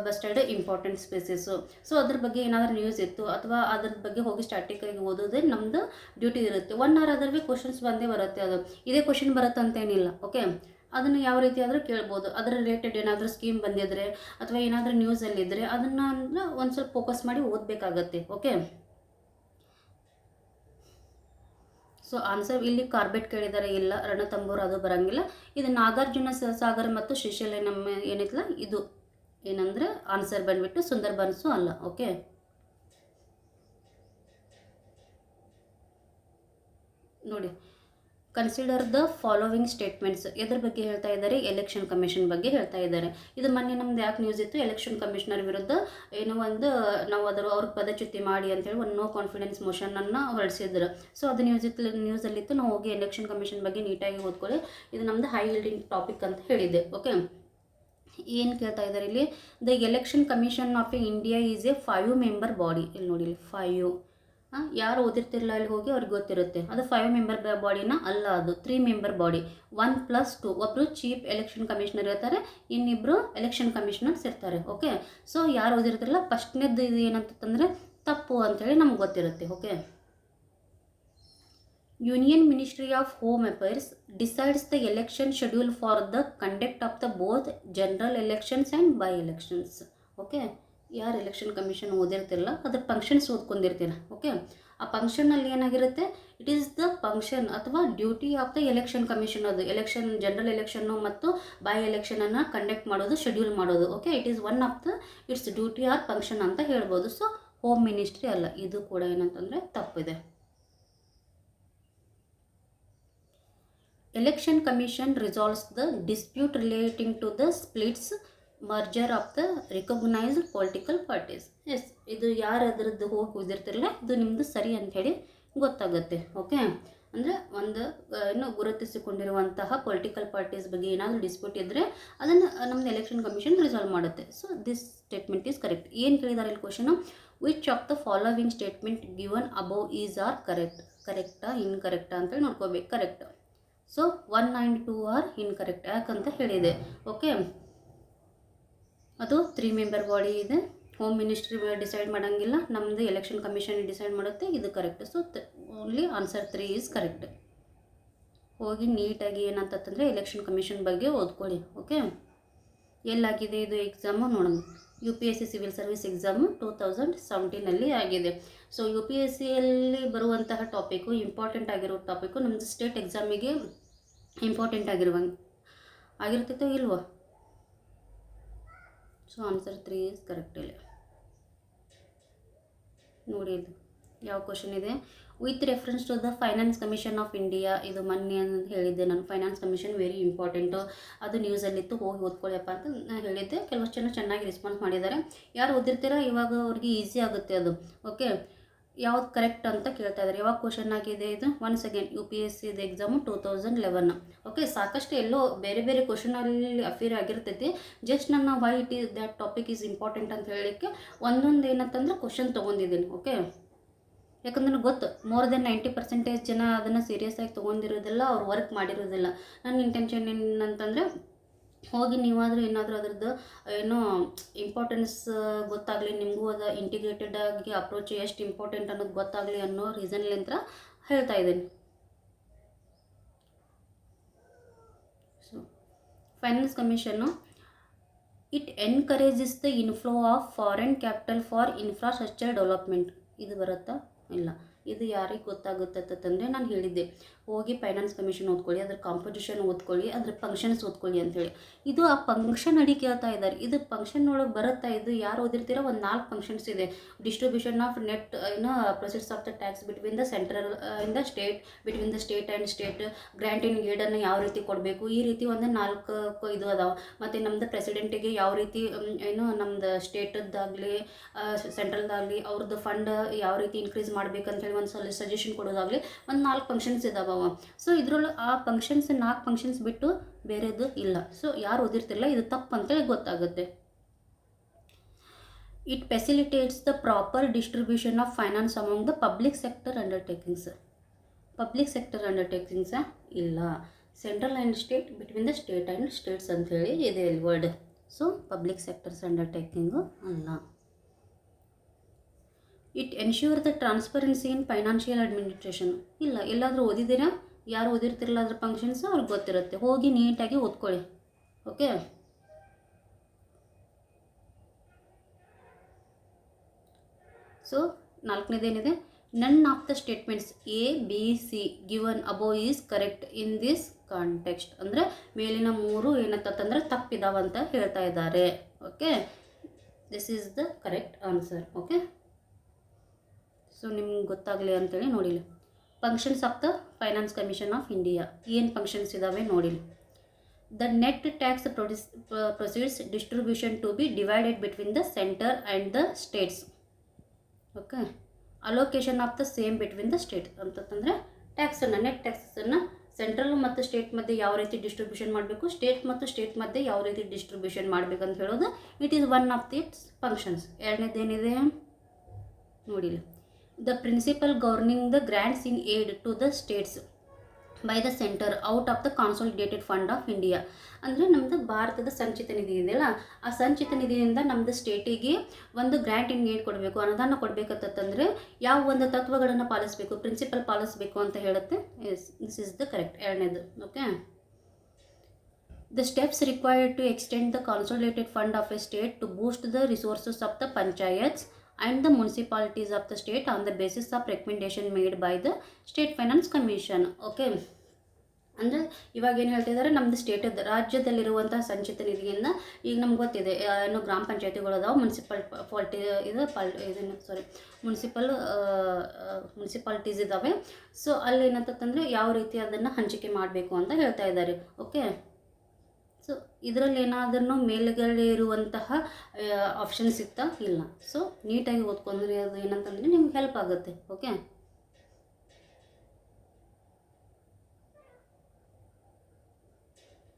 bustard important species. So ಅದ್ರ ಬಗ್ಗೆ ಏನಾದರೂ ನ್ಯೂಸ್ ಇತ್ತು ಅಥವಾ ಅದ್ರ ಬಗ್ಗೆ ಹೋಗಿ ಸ್ಟಾಟಿಕ್ಕಾಗಿ ಓದೋದೇ ನಮ್ಮದು ಡ್ಯೂಟಿ ಇರುತ್ತೆ. 1 hour ಆದ್ರೆ ಕ್ವಶನ್ಸ್ ಬಂದೇ ಬರುತ್ತೆ. ಅದು ಇದೇ ಕ್ವಶನ್ ಬರುತ್ತೆ ಅಂತೇನಿಲ್ಲ. ಓಕೆ, ಅದನ್ನು ಯಾವ ರೀತಿ ಆದರೂ ಕೇಳ್ಬೋದು. ಅದರ ರಿಲೇಟೆಡ್ ಏನಾದರೂ ಸ್ಕೀಮ್ ಬಂದಿದ್ದರೆ ಅಥವಾ ಏನಾದರೂ ನ್ಯೂಸಲ್ಲಿದ್ದರೆ ಅದನ್ನು ಒಂದು ಸ್ವಲ್ಪ ಫೋಕಸ್ ಮಾಡಿ ಓದಬೇಕಾಗತ್ತೆ. ಓಕೆ, ಸೊ ಆನ್ಸರ್ ಇಲ್ಲಿ ಕಾರ್ಬೆಟ್ ಕೇಳಿದ್ದಾರೆ, ಇಲ್ಲ. ರಣತಂಬೂರ್ ಅದು ಬರೋಂಗಿಲ್ಲ. ಇದು ನಾಗಾರ್ಜುನ ಸಾಗರ ಮತ್ತು ಶ್ರೀಶೈಲ ನಮ್ಮ ಏನಿತ್ತಲ್ಲ, ಇದು ಏನಂದರೆ ಆನ್ಸರ್ ಬಂದುಬಿಟ್ಟು ಸುಂದರ್ಬನ್ಸು ಅಲ್ಲ. ಓಕೆ, ನೋಡಿ, ಕನ್ಸಿಡರ್ ದ ಫಾಲೋವಿಂಗ್ ಸ್ಟೇಟ್ಮೆಂಟ್ಸ್. ಎದ್ರ ಬಗ್ಗೆ ಹೇಳ್ತಾ ಇದ್ದಾರೆ? ಎಲೆಕ್ಷನ್ ಕಮಿಷನ್ ಬಗ್ಗೆ ಹೇಳ್ತಾ ಇದ್ದಾರೆ. ಇದು ಮೊನ್ನೆ ನಮ್ದು ಯಾಕೆ ನ್ಯೂಸ್ ಇತ್ತು? ಎಲೆಕ್ಷನ್ ಕಮಿಷನರ್ ವಿರುದ್ಧ ಏನೋ ಒಂದು ನಾವು ಅವ್ರಿಗೆ ಪದಚ್ಯುತಿ ಮಾಡಿ ಅಂತೇಳಿ ಒಂದು ನೋ ಕಾನ್ಫಿಡೆನ್ಸ್ ಮೋಷನನ್ನು ಹೊರಡಿಸಿದ್ರು. ಸೊ ಅದು ನ್ಯೂಸಲ್ಲಿತ್ತು. ನಾವು ಹೋಗಿ ಎಲೆಕ್ಷನ್ ಕಮಿಷನ್ ಬಗ್ಗೆ ನೀಟಾಗಿ ಓದ್ಕೊಳ್ಳಿ. ಇದು ನಮ್ಮದು ಹೈ ಯೀಲ್ಡಿಂಗ್ ಟಾಪಿಕ್ ಅಂತ ಹೇಳಿದೆ. ಓಕೆ, ಏನು ಕೇಳ್ತಾ ಇದ್ದಾರೆ ಇಲ್ಲಿ? The election commission of India is A 5-member body. ಇಲ್ಲಿ ನೋಡಿ, ಇಲ್ಲಿ 5. ಯಾರು ಓದಿರ್ತಿರಲ್ಲ ಅಲ್ಲಿ ಹೋಗಿ ಅವ್ರಿಗೆ ಗೊತ್ತಿರುತ್ತೆ. ಅದು 5-member ಬಾಡಿನ ಅಲ್ಲ, ಅದು 3-member ಬಾಡಿ. 1+2 ಒಬ್ಬರು ಚೀಫ್ ಎಲೆಕ್ಷನ್ ಕಮಿಷನರ್ ಇರ್ತಾರೆ, ಇನ್ನಿಬ್ಬರು ಎಲೆಕ್ಷನ್ ಕಮಿಷನರ್ಸ್ ಇರ್ತಾರೆ. ಓಕೆ, ಸೊ ಯಾರು ಓದಿರ್ತಿರಲ್ಲ ಫಸ್ಟ್ನೇದು ಇದು ಏನಂತಂದರೆ ತಪ್ಪು ಅಂತೇಳಿ ನಮ್ಗೆ ಗೊತ್ತಿರುತ್ತೆ. Okay, union ministry of home affairs decides the election schedule for the conduct of the both general elections and by elections. Okay, ಯಾರು ಎಲೆಕ್ಷನ್ ಕಮಿಷನ್ ಓದಿರ್ತಿರಲ್ಲ ಅದ್ರ ಫಂಕ್ಷನ್ಸ್ ಓದ್ಕೊಂಡಿರ್ತೀರ. ಓಕೆ, ಆ ಫಂಕ್ಷನಲ್ಲಿ ಏನಾಗಿರುತ್ತೆ? ಇಟ್ ಈಸ್ ದ ಫಂಕ್ಷನ್ ಅಥವಾ duty of the election commission. ಅದು election, general election ಮತ್ತು by ಎಲೆಕ್ಷನನ್ನು conduct ಮಾಡೋದು, schedule ಮಾಡೋದು. Okay, it is one of the its duty or function ಅಂತ ಹೇಳ್ಬೋದು. ಸೊ ಹೋಮ್ ಮಿನಿಸ್ಟ್ರಿ ಅಲ್ಲ. ಇದು ಕೂಡ ಏನಂತಂದರೆ ತಪ್ಪಿದೆ. Election commission resolves the dispute relating to the splits merger of the recognised political parties. Yes, ಇದು ಯಾರು ಅದರದ್ದು ಹೋಗಿ ಓದಿರ್ತಿರಲ್ಲ ಇದು ನಿಮ್ಮದು ಸರಿ ಅಂಥೇಳಿ ಗೊತ್ತಾಗುತ್ತೆ. ಓಕೆ, ಅಂದರೆ ಒಂದು ಏನು ಗುರುತಿಸಿಕೊಂಡಿರುವಂತಹ ಪೊಲಿಟಿಕಲ್ ಪಾರ್ಟೀಸ್ ಬಗ್ಗೆ ಏನಾದರೂ ಡಿಸ್ಪ್ಯೂಟ್ ಇದ್ದರೆ ಅದನ್ನು ನಮ್ಮದು ಎಲೆಕ್ಷನ್ ಕಮಿಷನ್ ರಿಸಾಲ್ವ್ ಮಾಡುತ್ತೆ. So this statement is correct. ಏನು ಕೇಳಿದ್ದಾರೆ ಇಲ್ಲಿ question? Which of the following statement given above is are correct? ಕರೆಕ್ಟಾ ಇನ್ಕರೆಕ್ಟಾ ಅಂತೇಳಿ ನೋಡ್ಕೋಬೇಕು. Correct. So 1 and 2 are incorrect. ಯಾಕಂತ ಹೇಳಿದೆ. ಓಕೆ, ಅದು 3-member ಬಾಡಿ ಇದೆ. ಹೋಮ್ ಮಿನಿಸ್ಟ್ರಿ ಡಿಸೈಡ್ ಮಾಡೋಂಗಿಲ್ಲ, ನಮ್ಮದು ಎಲೆಕ್ಷನ್ ಕಮಿಷನ್ ಡಿಸೈಡ್ ಮಾಡುತ್ತೆ. ಇದು correct. So only answer 3 is correct. ಹೋಗಿ ನೀಟಾಗಿ ಏನಂತಂದರೆ ಎಲೆಕ್ಷನ್ ಕಮಿಷನ್ ಬಗ್ಗೆ ಓದ್ಕೊಳ್ಳಿ. ಓಕೆ, ಎಲ್ಲಾಗಿದೆ ಇದು ಎಕ್ಸಾಮು ನೋಡೋಣ. UPSC ಸಿವಿಲ್ ಸರ್ವಿಸ್ ಎಕ್ಸಾಮು 2017 ಆಗಿದೆ. ಸೊ UPSCಯಲ್ಲಿ ಬರುವಂತಹ ಟಾಪಿಕ್ಕು, ಇಂಪಾರ್ಟೆಂಟ್ ಆಗಿರೋ ಟಾಪಿಕ್ಕು ನಮ್ಮದು ಸ್ಟೇಟ್ ಎಕ್ಸಾಮಿಗೆ ಇಂಪಾರ್ಟೆಂಟ್ ಆಗಿರ್ತೈತೋ ಇಲ್ವೋ? So answer 3 is correct. ಇಲ್ಲ ನೋಡಿ, ಇದು ಯಾವ ಕ್ವಶನ್ ಇದೆ? With reference to the finance commission of India. ಇದು ಮೊನ್ನೆ ಅಂತ ಹೇಳಿದ್ದೆ ನಾನು. ಫೈನಾನ್ಸ್ ಕಮಿಷನ್ ವೆರಿ ಇಂಪಾರ್ಟೆಂಟು, ಅದು ನ್ಯೂಸಲ್ಲಿತ್ತು, ಹೋಗಿ ಓದ್ಕೊಳ್ಳಿಯಪ್ಪ ಅಂತ ನಾನು ಹೇಳಿದ್ದೆ. ಕೆಲವಷ್ಟು ಜನ ಚೆನ್ನಾಗಿ ರೆಸ್ಪಾನ್ಸ್ ಮಾಡಿದ್ದಾರೆ. ಯಾರು ಓದಿರ್ತೀರ ಇವಾಗ ಅವ್ರಿಗೆ ಈಸಿ ಆಗುತ್ತೆ ಅದು. ಓಕೆ, ಯಾವ್ದು ಕರೆಕ್ಟ್ ಅಂತ ಕೇಳ್ತಾ ಇದ್ದಾರೆ. ಯಾವಾಗ ಕ್ವಶನ್ ಆಗಿದೆ ಇದು? ಒನ್ಸ್ ಅಗೇನ್ UPSC ಇದು ಎಕ್ಸಾಮು 2011. ಓಕೆ, ಸಾಕಷ್ಟು ಎಲ್ಲೋ ಬೇರೆ ಬೇರೆ ಕ್ವಶನಲ್ಲಿ ಅಫಿಯರ್ ಆಗಿರ್ತೈತಿ. ಜಸ್ಟ್ ನನ್ನ why it is that topic is important ಅಂತ ಹೇಳಲಿಕ್ಕೆ ಒಂದೊಂದು ಏನಂತಂದ್ರೆ ಕ್ವಶನ್ ತೊಗೊಂಡಿದ್ದೀನಿ. ಓಕೆ, ಯಾಕಂದ್ರೆ ಗೊತ್ತು ಮೋರ್ ದೆನ್ 90% ಜನ ಅದನ್ನು ಸೀರಿಯಸ್ ಆಗಿ ತೊಗೊಂಡಿರೋದಿಲ್ಲ, ಅವ್ರು ವರ್ಕ್ ಮಾಡಿರೋದಿಲ್ಲ. ನನ್ನ ಇಂಟೆನ್ಷನ್ ಏನಂತಂದರೆ ಹೋಗಿ ನೀವಾದರೂ ಏನಾದರೂ ಅದರದ್ದು ಏನೋ ಇಂಪಾರ್ಟೆನ್ಸ್ ಗೊತ್ತಾಗಲಿ, ನಿಮಗೂ ಅದು ಇಂಟಿಗ್ರೇಟೆಡ್ ಆಗಿ ಅಪ್ರೋಚ್ ಎಷ್ಟು ಇಂಪಾರ್ಟೆಂಟ್ ಅನ್ನೋದು ಗೊತ್ತಾಗಲಿ ಅನ್ನೋ ರೀಸನ್ಲಿಂದ ಹೇಳ್ತಾ ಇದ್ದೀನಿ. So finance commission it encourages the inflow of foreign capital for infrastructure development. ಇದು ಬರುತ್ತಾ? ಇಲ್ಲ. ಇದು ಯಾರಿಗೆ ಗೊತ್ತಾಗುತ್ತೆ ಅಂತಂದರೆ ನಾನು ಹೇಳಿದ್ದೆ, ಹೋಗಿ ಫೈನಾನ್ಸ್ ಕಮಿಷನ್ ಓದ್ಕೊಳ್ಳಿ, ಅದ್ರ ಕಾಂಪಿಟೇಷನ್ ಓದ್ಕೊಳ್ಳಿ, ಅದ್ರ ಫಂಕ್ಷನ್ಸ್ ಓದ್ಕೊಳ್ಳಿ ಅಂತೇಳಿ. ಇದು ಆ ಫಂಕ್ಷನ್ ಅಡಿ ಕೇಳ್ತಾ ಇದ್ದಾರೆ. ಇದು ಫಂಕ್ಷನ್ ಒಳಗೆ ಬರುತ್ತಾ? ಇದು ಯಾರು ಓದಿರ್ತೀರೋ ಒಂದು 4 ಫಂಕ್ಷನ್ಸ್ ಇದೆ. Distribution of net proceeds of the tax between the central and state, between the state and state, grant in ಗೇಡನ್ನು ಯಾವ ರೀತಿ ಕೊಡಬೇಕು, ಈ ರೀತಿ ಒಂದು 4 ಇದು ಅದಾವೆ. ಮತ್ತು ನಮ್ಮದು ಪ್ರೆಸಿಡೆಂಟಿಗೆ ಯಾವ ರೀತಿ ನಮ್ಮದು ಸ್ಟೇಟದ್ದಾಗಲಿ ಸೆಂಟ್ರಲ್ದಾಗಲಿ ಅವ್ರದ್ದು ಫಂಡ್ ಯಾವ ರೀತಿ ಇನ್ಕ್ರೀಸ್ ಮಾಡಬೇಕಂತೇಳಿ ಒಂದು ಸಜೆಷನ್ ಕೊಡೋದಾಗಲಿ ಒಂದು 4 ಫಂಕ್ಷನ್ಸ್ ಇದಾವ. ಸೊ ಇದರೊಳಗೆ ಆ ಫಂಕ್ಷನ್ಸ್ 4 ಫಂಕ್ಷನ್ಸ್ ಬಿಟ್ಟು ಬೇರೆದು ಇಲ್ಲ. ಸೊ ಯಾರು ಓದಿರ್ತಿಲ್ಲ ಇದು ತಪ್ಪು ಅಂತೇಳಿ ಗೊತ್ತಾಗುತ್ತೆ. It facilitates the proper distribution of finance among the public sector undertakings. Public sector undertakings ಇಲ್ಲ. Central and state, between the state and states ಅಂಥೇಳಿ ಇದೆ word. So public sectors undertakings ಅಲ್ಲ. It ensure the transparency in financial administration. ಇಲ್ಲ. ಎಲ್ಲಾದರೂ ಓದಿದ್ದೀರಾ? ಯಾರು ಓದಿರ್ತಿರಲ್ಲ ಅದ್ರ functions ಅವ್ರಿಗೆ ಗೊತ್ತಿರುತ್ತೆ. ಹೋಗಿ ನೀಟಾಗಿ ಓದ್ಕೊಳ್ಳಿ. ಓಕೆ, ಸೊ 4ನೇದೇನಿದೆ? None of the statements ABC given above is correct in this context. ಅಂದರೆ ಮೇಲಿನ 3 ಏನಂತಂದ್ರೆ ತಪ್ಪಿದಾವಂತ ಹೇಳ್ತಾ ಇದ್ದಾರೆ. Okay, this is the correct answer. Okay, so ನಿಮ್ಗೆ ಗೊತ್ತಾಗಲಿ ಅಂತೇಳಿ ನೋಡಿಲಿ. Functions of the finance commission of India ಏನು ಫಂಕ್ಷನ್ಸ್ ಇದ್ದಾವೆ ನೋಡಿಲಿ. The net tax proceeds distribution to be divided between the centre and the states. Okay, allocation of the same between the state ಅಂತಂದರೆ ಟ್ಯಾಕ್ಸನ್ನು, net ಟ್ಯಾಕ್ಸನ್ನು central ಮತ್ತು state ಮಧ್ಯೆ ಯಾವ ರೀತಿ distribution ಮಾಡಬೇಕು, state ಮತ್ತು ಸ್ಟೇಟ್ ಮಧ್ಯೆ ಯಾವ ರೀತಿ ಡಿಸ್ಟ್ರಿಬ್ಯೂಷನ್ ಮಾಡಬೇಕಂತ ಹೇಳೋದು it is one of the functions. ಎರಡನೇದೇನಿದೆ ನೋಡಿಲಿ. The principle governing the grants in aid to the states by the centre out of the consolidated fund of India. ಅಂದರೆ ನಮ್ಮದು ಭಾರತದ ಸಂಚಿತ ನಿಧಿ ಇದೆಯಲ್ಲ, ಆ ಸಂಚಿತ ನಿಧಿಯಿಂದ ನಮ್ಮದು ಸ್ಟೇಟಿಗೆ ಒಂದು ಗ್ರ್ಯಾಂಟ್ ಇನ್ ಏಡ್ ಕೊಡಬೇಕು, ಅನುದಾನ ಕೊಡಬೇಕಂತಂದರೆ ಯಾವ ಒಂದು ತತ್ವಗಳನ್ನು ಪಾಲಿಸಬೇಕು, ಪ್ರಿನ್ಸಿಪಲ್ ಪಾಲಿಸಬೇಕು ಅಂತ ಹೇಳುತ್ತೆ. This is the correct. ಎರಡನೇದು. Okay, the steps required to extend the consolidated fund of a state to boost the resources of the panchayats and the municipalities of the state on the basis of recommendation made by the state finance commission. Okay, ಅಂದರೆ ಇವಾಗ ಏನು ಹೇಳ್ತಿದ್ದಾರೆ, ನಮ್ಮದು ಸ್ಟೇಟದ ರಾಜ್ಯದಲ್ಲಿರುವಂಥ ಸಂಚಿತ ನಿಧಿಯಿಂದ ಈಗ ನಮ್ಗೆ ಗೊತ್ತಿದೆ ಏನು ಗ್ರಾಮ ಪಂಚಾಯತಿಗಳು ಅದಾವೆ, ಮುನ್ಸಿಪಾಲಿಟೀಸ್ ಇದ್ದಾವೆ. ಸೊ ಅಲ್ಲಿ ಏನಂತಂದರೆ ಯಾವ ರೀತಿ ಅದನ್ನು ಹಂಚಿಕೆ ಮಾಡಬೇಕು ಅಂತ ಹೇಳ್ತಾ ಇದ್ದಾರೆ. ಓಕೆ, ಸೊ ಇದರಲ್ಲಿ ಏನಾದ್ರೂ ಮೇಲ್ಗಡೆ ಇರುವಂತಹ ಆಪ್ಷನ್ ಸಿಗ್ತಾ ಇಲ್ಲ. ಸೊ ನೀಟಾಗಿ ಓದ್ಕೊಂಡ್ರೆ ಅದು ಏನಂತಂದರೆ ನಿಮ್ಗೆ ಹೆಲ್ಪ್ ಆಗುತ್ತೆ. ಓಕೆ,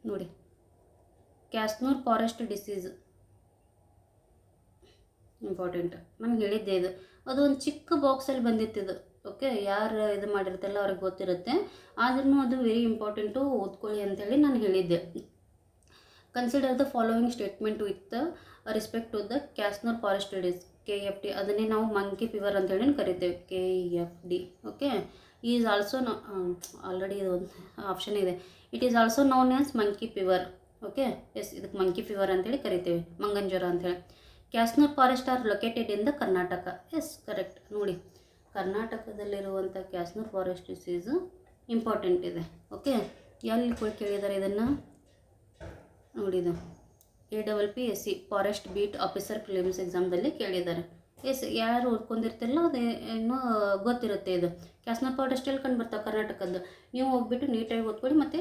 ನೋಡಿ, ಕ್ಯಾಸ್ನೂರ್ ಫಾರೆಸ್ಟ್ ಡಿಸೀಸ್ ಇಂಪಾರ್ಟೆಂಟ್. ನಾನು ಹೇಳಿದ್ದೆ ಇದು, ಅದು ಒಂದು ಚಿಕ್ಕ ಬಾಕ್ಸಲ್ಲಿ ಬಂದಿತ್ತಿದು. ಓಕೆ, ಯಾರು ಇದು ಮಾಡಿರ್ತಲ್ಲ ಅವ್ರಿಗೆ ಗೊತ್ತಿರುತ್ತೆ, ಆದ್ರೂ ಅದು ವೆರಿ ಇಂಪಾರ್ಟೆಂಟು, ಓದ್ಕೊಳ್ಳಿ ಅಂತೇಳಿ ನಾನು ಹೇಳಿದ್ದೆ. Consider the following statement with respect to the Kyasanur forest disease KFD. ಅದನ್ನೇ ನಾವು ಮಂಕಿ ಫೀವರ್ ಅಂತೇಳಿ ಕರಿತೇವೆ, KFD. Okay, is also already ಇದು ಒಂದು ಆಪ್ಷನ್ ಇದೆ. It is also known as monkey fever. Okay, yes, ಇದಕ್ಕೆ ಮಂಕಿ ಫೀವರ್ ಅಂತೇಳಿ ಕರಿತೇವೆ, ಮಂಗನ ಜ್ವರ ಅಂತೇಳಿ. Kyasanur forest are located in the Karnataka. Yes, correct. ನೋಡಿ, ಕರ್ನಾಟಕದಲ್ಲಿರುವಂಥ ಕ್ಯಾಸ್ನೂರ್ ಫಾರೆಸ್ಟ್ ಡಿಸೀಸು ಇಂಪಾರ್ಟೆಂಟ್ ಇದೆ. ಓಕೆ, ಎಲ್ಲಿ ಕೇಳಿದ್ದಾರೆ ಇದನ್ನು ನೋಡಿದ APPSC forest beet officer prelims ಎಕ್ಸಾಮ್ದಲ್ಲಿ ಕೇಳಿದ್ದಾರೆ. ಎಸ್, ಯಾರು ಓದ್ಕೊಂಡಿರ್ತಿಲ್ಲ ಅದು ಇನ್ನೂ ಗೊತ್ತಿರುತ್ತೆ. ಇದು ಕ್ಯಾಸ್ನೂರ್ ಫಾರೆಸ್ಟ್ ಎಲ್ಲಿ ಕಂಡು ಬರ್ತಾವೆ? ಕರ್ನಾಟಕದ್ದು. ನೀವು ಹೋಗ್ಬಿಟ್ಟು ನೀಟಾಗಿ ಓದ್ಕೊಳ್ಳಿ. ಮತ್ತು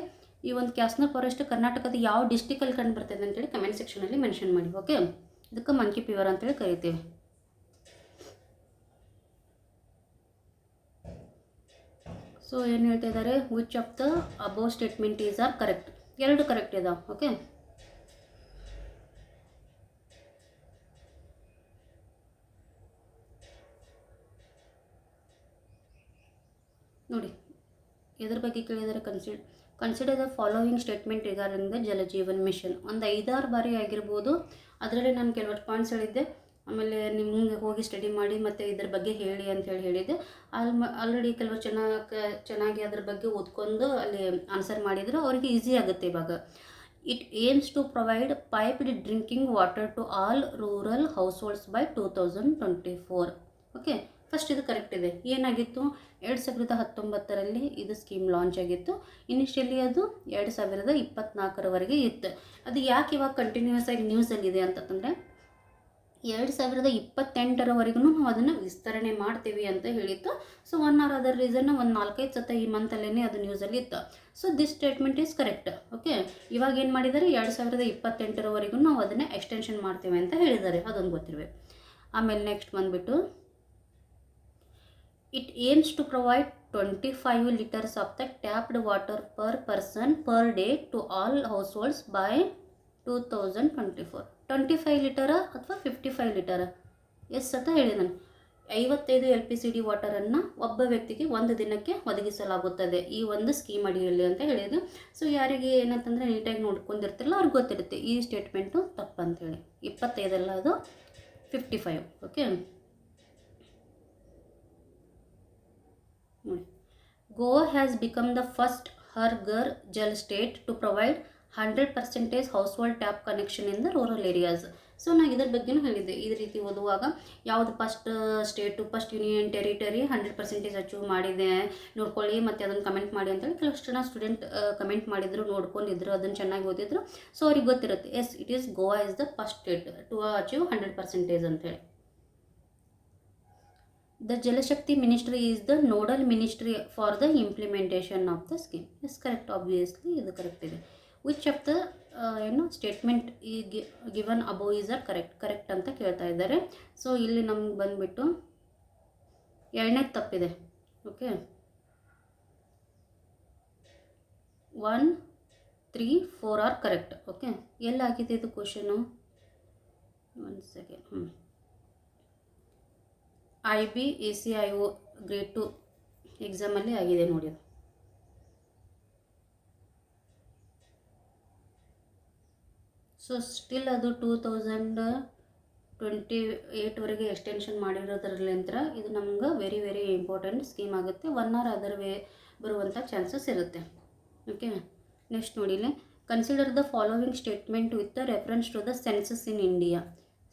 ಈ ಒಂದು ಕ್ಯಾಸ್ನೂರ್ ಫಾರೆಸ್ಟ್ ಕರ್ನಾಟಕದ ಯಾವ ಡಿಸ್ಟಿಕಲ್ಲಿ ಕಂಡು ಬರ್ತದೆ ಅಂತೇಳಿ ಕಮೆಂಟ್ ಸೆಕ್ಷನಲ್ಲಿ ಮೆನ್ಷನ್ ಮಾಡಿ. ಓಕೆ, ಇದಕ್ಕೆ ಮಂಕಿ ಫೀವರ್ ಅಂತೇಳಿ ಕರಿತೀವಿ. ಸೊ ಏನು ಹೇಳ್ತಾ ಇದ್ದಾರೆ, which of the above statement is are correct. ಎರಡು ಕರೆಕ್ಟ್ ಇದಾವೆ. ಓಕೆ, ನೋಡಿ ಎದ್ರ ಬಗ್ಗೆ ಕೇಳಿದರೆ, consider the following statement regarding the Jal Jeevan mission. ಒಂದು 5-6 ಬಾರಿ ಆಗಿರ್ಬೋದು. ಅದರಲ್ಲಿ ನಾನು ಕೆಲವರು ಪಾಯಿಂಟ್ಸ್ ಹೇಳಿದ್ದೆ, ಆಮೇಲೆ ನಿಮ್ಗೆ ಹೋಗಿ ಸ್ಟಡಿ ಮಾಡಿ ಮತ್ತು ಇದ್ರ ಬಗ್ಗೆ ಹೇಳಿ ಅಂತ ಹೇಳಿದ್ದೆ. ಆಲ್ರೆಡಿ ಕೆಲವರು ಚೆನ್ನಾಗಿ ಅದ್ರ ಬಗ್ಗೆ ಓದ್ಕೊಂಡು ಅಲ್ಲಿ ಆನ್ಸರ್ ಮಾಡಿದ್ರು, ಅವ್ರಿಗೆ ಈಸಿ ಆಗುತ್ತೆ ಇವಾಗ. It aims to provide piped drinking water to all rural households by 2024. Okay, first ಇದು ಕರೆಕ್ಟ್ ಇದೆ. ಏನಾಗಿತ್ತು, 2019ರಲ್ಲಿ ಇದು ಸ್ಕೀಮ್ ಲಾಂಚ್ ಆಗಿತ್ತು. ಇನಿಷಿಯಲಿ ಅದು 2024ರವರೆಗೆ ಇತ್ತು. ಅದು ಯಾಕೆ ಇವಾಗ ಕಂಟಿನ್ಯೂಸ್ ಆಗಿ ನ್ಯೂಸಲ್ಲಿದೆ ಅಂತಂದರೆ, 2028ರವರೆಗೂ ನಾವು ಅದನ್ನು ವಿಸ್ತರಣೆ ಮಾಡ್ತೀವಿ ಅಂತ ಹೇಳಿತ್ತು. So one or other reason ಒಂದು 4-5 ಸತ ಈ ಮಂತಲ್ಲೇ ಅದು ನ್ಯೂಸಲ್ಲಿ ಇತ್ತು. So this statement is correct. Okay, ಇವಾಗ ಏನು ಮಾಡಿದ್ದಾರೆ, 2028ರವರೆಗೂ ನಾವು ಅದನ್ನು ಎಕ್ಸ್ಟೆನ್ಷನ್ ಮಾಡ್ತೀವಿ ಅಂತ ಹೇಳಿದ್ದಾರೆ. ಅದೊಂದು ಗೊತ್ತಿರಬೇಕು. ಆಮೇಲೆ ನೆಕ್ಸ್ಟ್ ಬಂದುಬಿಟ್ಟು, it aims to provide 25 liters of the tapped water per person per day to all households by 2024. 25 ಲೀಟರ ಅಥವಾ 55 ಲೀಟರ ಎಷ್ಟು ಸತ ಹೇಳಿ ನಾನು, 55 LPCD ವಾಟರನ್ನು ಒಬ್ಬ ವ್ಯಕ್ತಿಗೆ ಒಂದು ದಿನಕ್ಕೆ ಒದಗಿಸಲಾಗುತ್ತದೆ ಈ ಒಂದು ಸ್ಕೀಮ್ ಅಡಿಯಲ್ಲಿ ಅಂತ ಹೇಳಿದ್ರು. ಸೊ ಯಾರಿಗೆ ಏನಂತಂದರೆ ನೀಟಾಗಿ ನೋಡ್ಕೊಂಡಿರ್ತಿರಲ್ಲ ಅವ್ರಿಗೆ ಗೊತ್ತಿರುತ್ತೆ ಈ ಸ್ಟೇಟ್ಮೆಂಟು ತಪ್ಪಂತೇಳಿ. 25 ಅಲ್ಲ, ಅದು 55. Okay, Goa has become the first Har Ghar Jal state to provide 100% household tap connection in the rural areas. So ನಾನು ಇದ್ರ ಬಗ್ಗೆನೂ ಹೇಳಿದ್ದೆ. ಈ ರೀತಿ ಓದುವಾಗ ಯಾವುದು first state, first union territory 100% achieve ಮಾಡಿದೆ ನೋಡ್ಕೊಳ್ಳಿ ಮತ್ತು ಅದನ್ನು ಕಮೆಂಟ್ ಮಾಡಿ ಅಂತೇಳಿ ಕೆಲವಷ್ಟು ಜನ ಸ್ಟೂಡೆಂಟ್ ಕಮೆಂಟ್ ಮಾಡಿದ್ರು, ನೋಡ್ಕೊಂಡಿದ್ರು, ಅದನ್ನು ಚೆನ್ನಾಗಿ ಓದಿದ್ರು. ಸೊ ಅವ್ರಿಗೆ ಗೊತ್ತಿರುತ್ತೆ, yes it is Goa is the first state to achieve 100% ಅಂತೇಳಿ. The Jal Shakti Ministry is the nodal ministry for the implementation of the scheme. Yes, correct. Obviously, ಇದು ಕರೆಕ್ಟ್ ಇದೆ. Which of the statement given above is are correct ಅಂತ ಕೇಳ್ತಾ ಇದ್ದಾರೆ. So ಇಲ್ಲಿ ನಮ್ಗೆ ಬಂದುಬಿಟ್ಟು 2ನೇ ತಪ್ಪಿದೆ. Okay, 1, 3, 4 are correct. ಓಕೆ, ಎಲ್ಲಾಗಿದೆ ಇದು ಕ್ವಶನು? 1 ಸೆಕೆಂಡ್. IB/ACIO ಗ್ರೇಡ್ 2 ಎಕ್ಸಾಮಲ್ಲಿ ಆಗಿದೆ ನೋಡಿ. ಸೊ ಸ್ಟಿಲ್ ಅದು 2028ವರೆಗೆ ಎಕ್ಸ್ಟೆನ್ಷನ್ ಮಾಡಿರೋದ್ರಲ್ಲಿಂದ ಇದು ನಮ್ಗೆ ವೆರಿ ವೆರಿ ಇಂಪಾರ್ಟೆಂಟ್ ಸ್ಕೀಮ್ ಆಗುತ್ತೆ. 1 ಆರ್ ಅದರ್ ವೇ ಬರುವಂಥ ಚಾನ್ಸಸ್ ಇರುತ್ತೆ. ಓಕೆ, ನೆಕ್ಸ್ಟ್ ನೋಡಿಲಿ, consider the following statement with the reference to the census in India.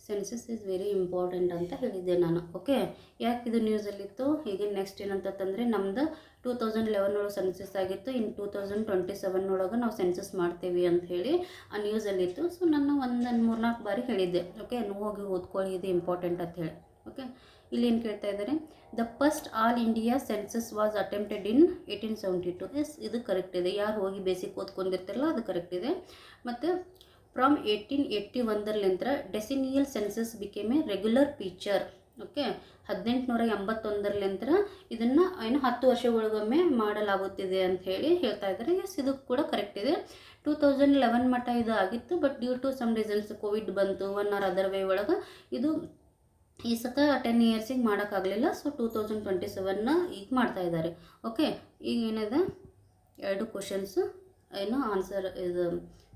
Census is very important ಅಂತ ಹೇಳಿದ್ದೆ ನಾನು. ಓಕೆ, ಯಾಕೆ ಇದು ನ್ಯೂಸಲ್ಲಿತ್ತು? ಹೀಗೆ ನೆಕ್ಸ್ಟ್ ಏನಂತಂದರೆ, ನಮ್ಮದು 2011 ಒಳಗೆ ಸೆನ್ಸಸ್ ಆಗಿತ್ತು. ಇನ್ನು 2027 ಒಳಗೆ ನಾವು ಸೆನ್ಸಸ್ ಮಾಡ್ತೀವಿ ಅಂತ ಹೇಳಿ ಆ ನ್ಯೂಸಲ್ಲಿತ್ತು. ಸೊ ನಾನು 3-4 ಬಾರಿ ಹೇಳಿದ್ದೆ. ಓಕೆ, ಹೋಗಿ ಓದ್ಕೊಳ್ಳಿ, ಇದು ಇಂಪಾರ್ಟೆಂಟ್ ಅಂತ ಹೇಳಿ. ಓಕೆ, ಇಲ್ಲಿ ಏನು ಕೇಳ್ತಾ ಇದ್ದಾರೆ, the first all India census was attempted in 1872. Yes, ಇದು ಕರೆಕ್ಟ್ ಇದೆ. ಯಾರು ಹೋಗಿ ಬೇಸಿಕ್ ಓದ್ಕೊಂಡಿರ್ತಾರಲ್ಲ ಅದು ಕರೆಕ್ಟ್ ಇದೆ. ಮತ್ತು from 1881 decennial census became a regular feature. Okay, 1881 ಇದನ್ನು 10 ವರ್ಷಗಳಿಗೊಮ್ಮೆ ಮಾಡಲಾಗುತ್ತಿದೆ ಅಂತ ಹೇಳಿ ಹೇಳ್ತಾ ಇದ್ದಾರೆ. ಎಸ್, ಇದು ಕೂಡ ಕರೆಕ್ಟ್ ಇದೆ. 2011 ಮಟ್ಟ ಇದು ಆಗಿತ್ತು, but due to some reasons covid ಬಂತು, 1 ಆರ್ ಅದರ್ ವೇ ಒಳಗೆ ಇದು ಈ ಸತ 10 ಇಯರ್ಸಿಗೆ ಮಾಡೋಕ್ಕಾಗಲಿಲ್ಲ. ಸೊ 2027 ಈಗ ಮಾಡ್ತಾ ಇದ್ದಾರೆ. ಓಕೆ, ಈಗ ಏನಿದೆ 2 ಕ್ವಶನ್ಸು ಆನ್ಸರ್ ಇದು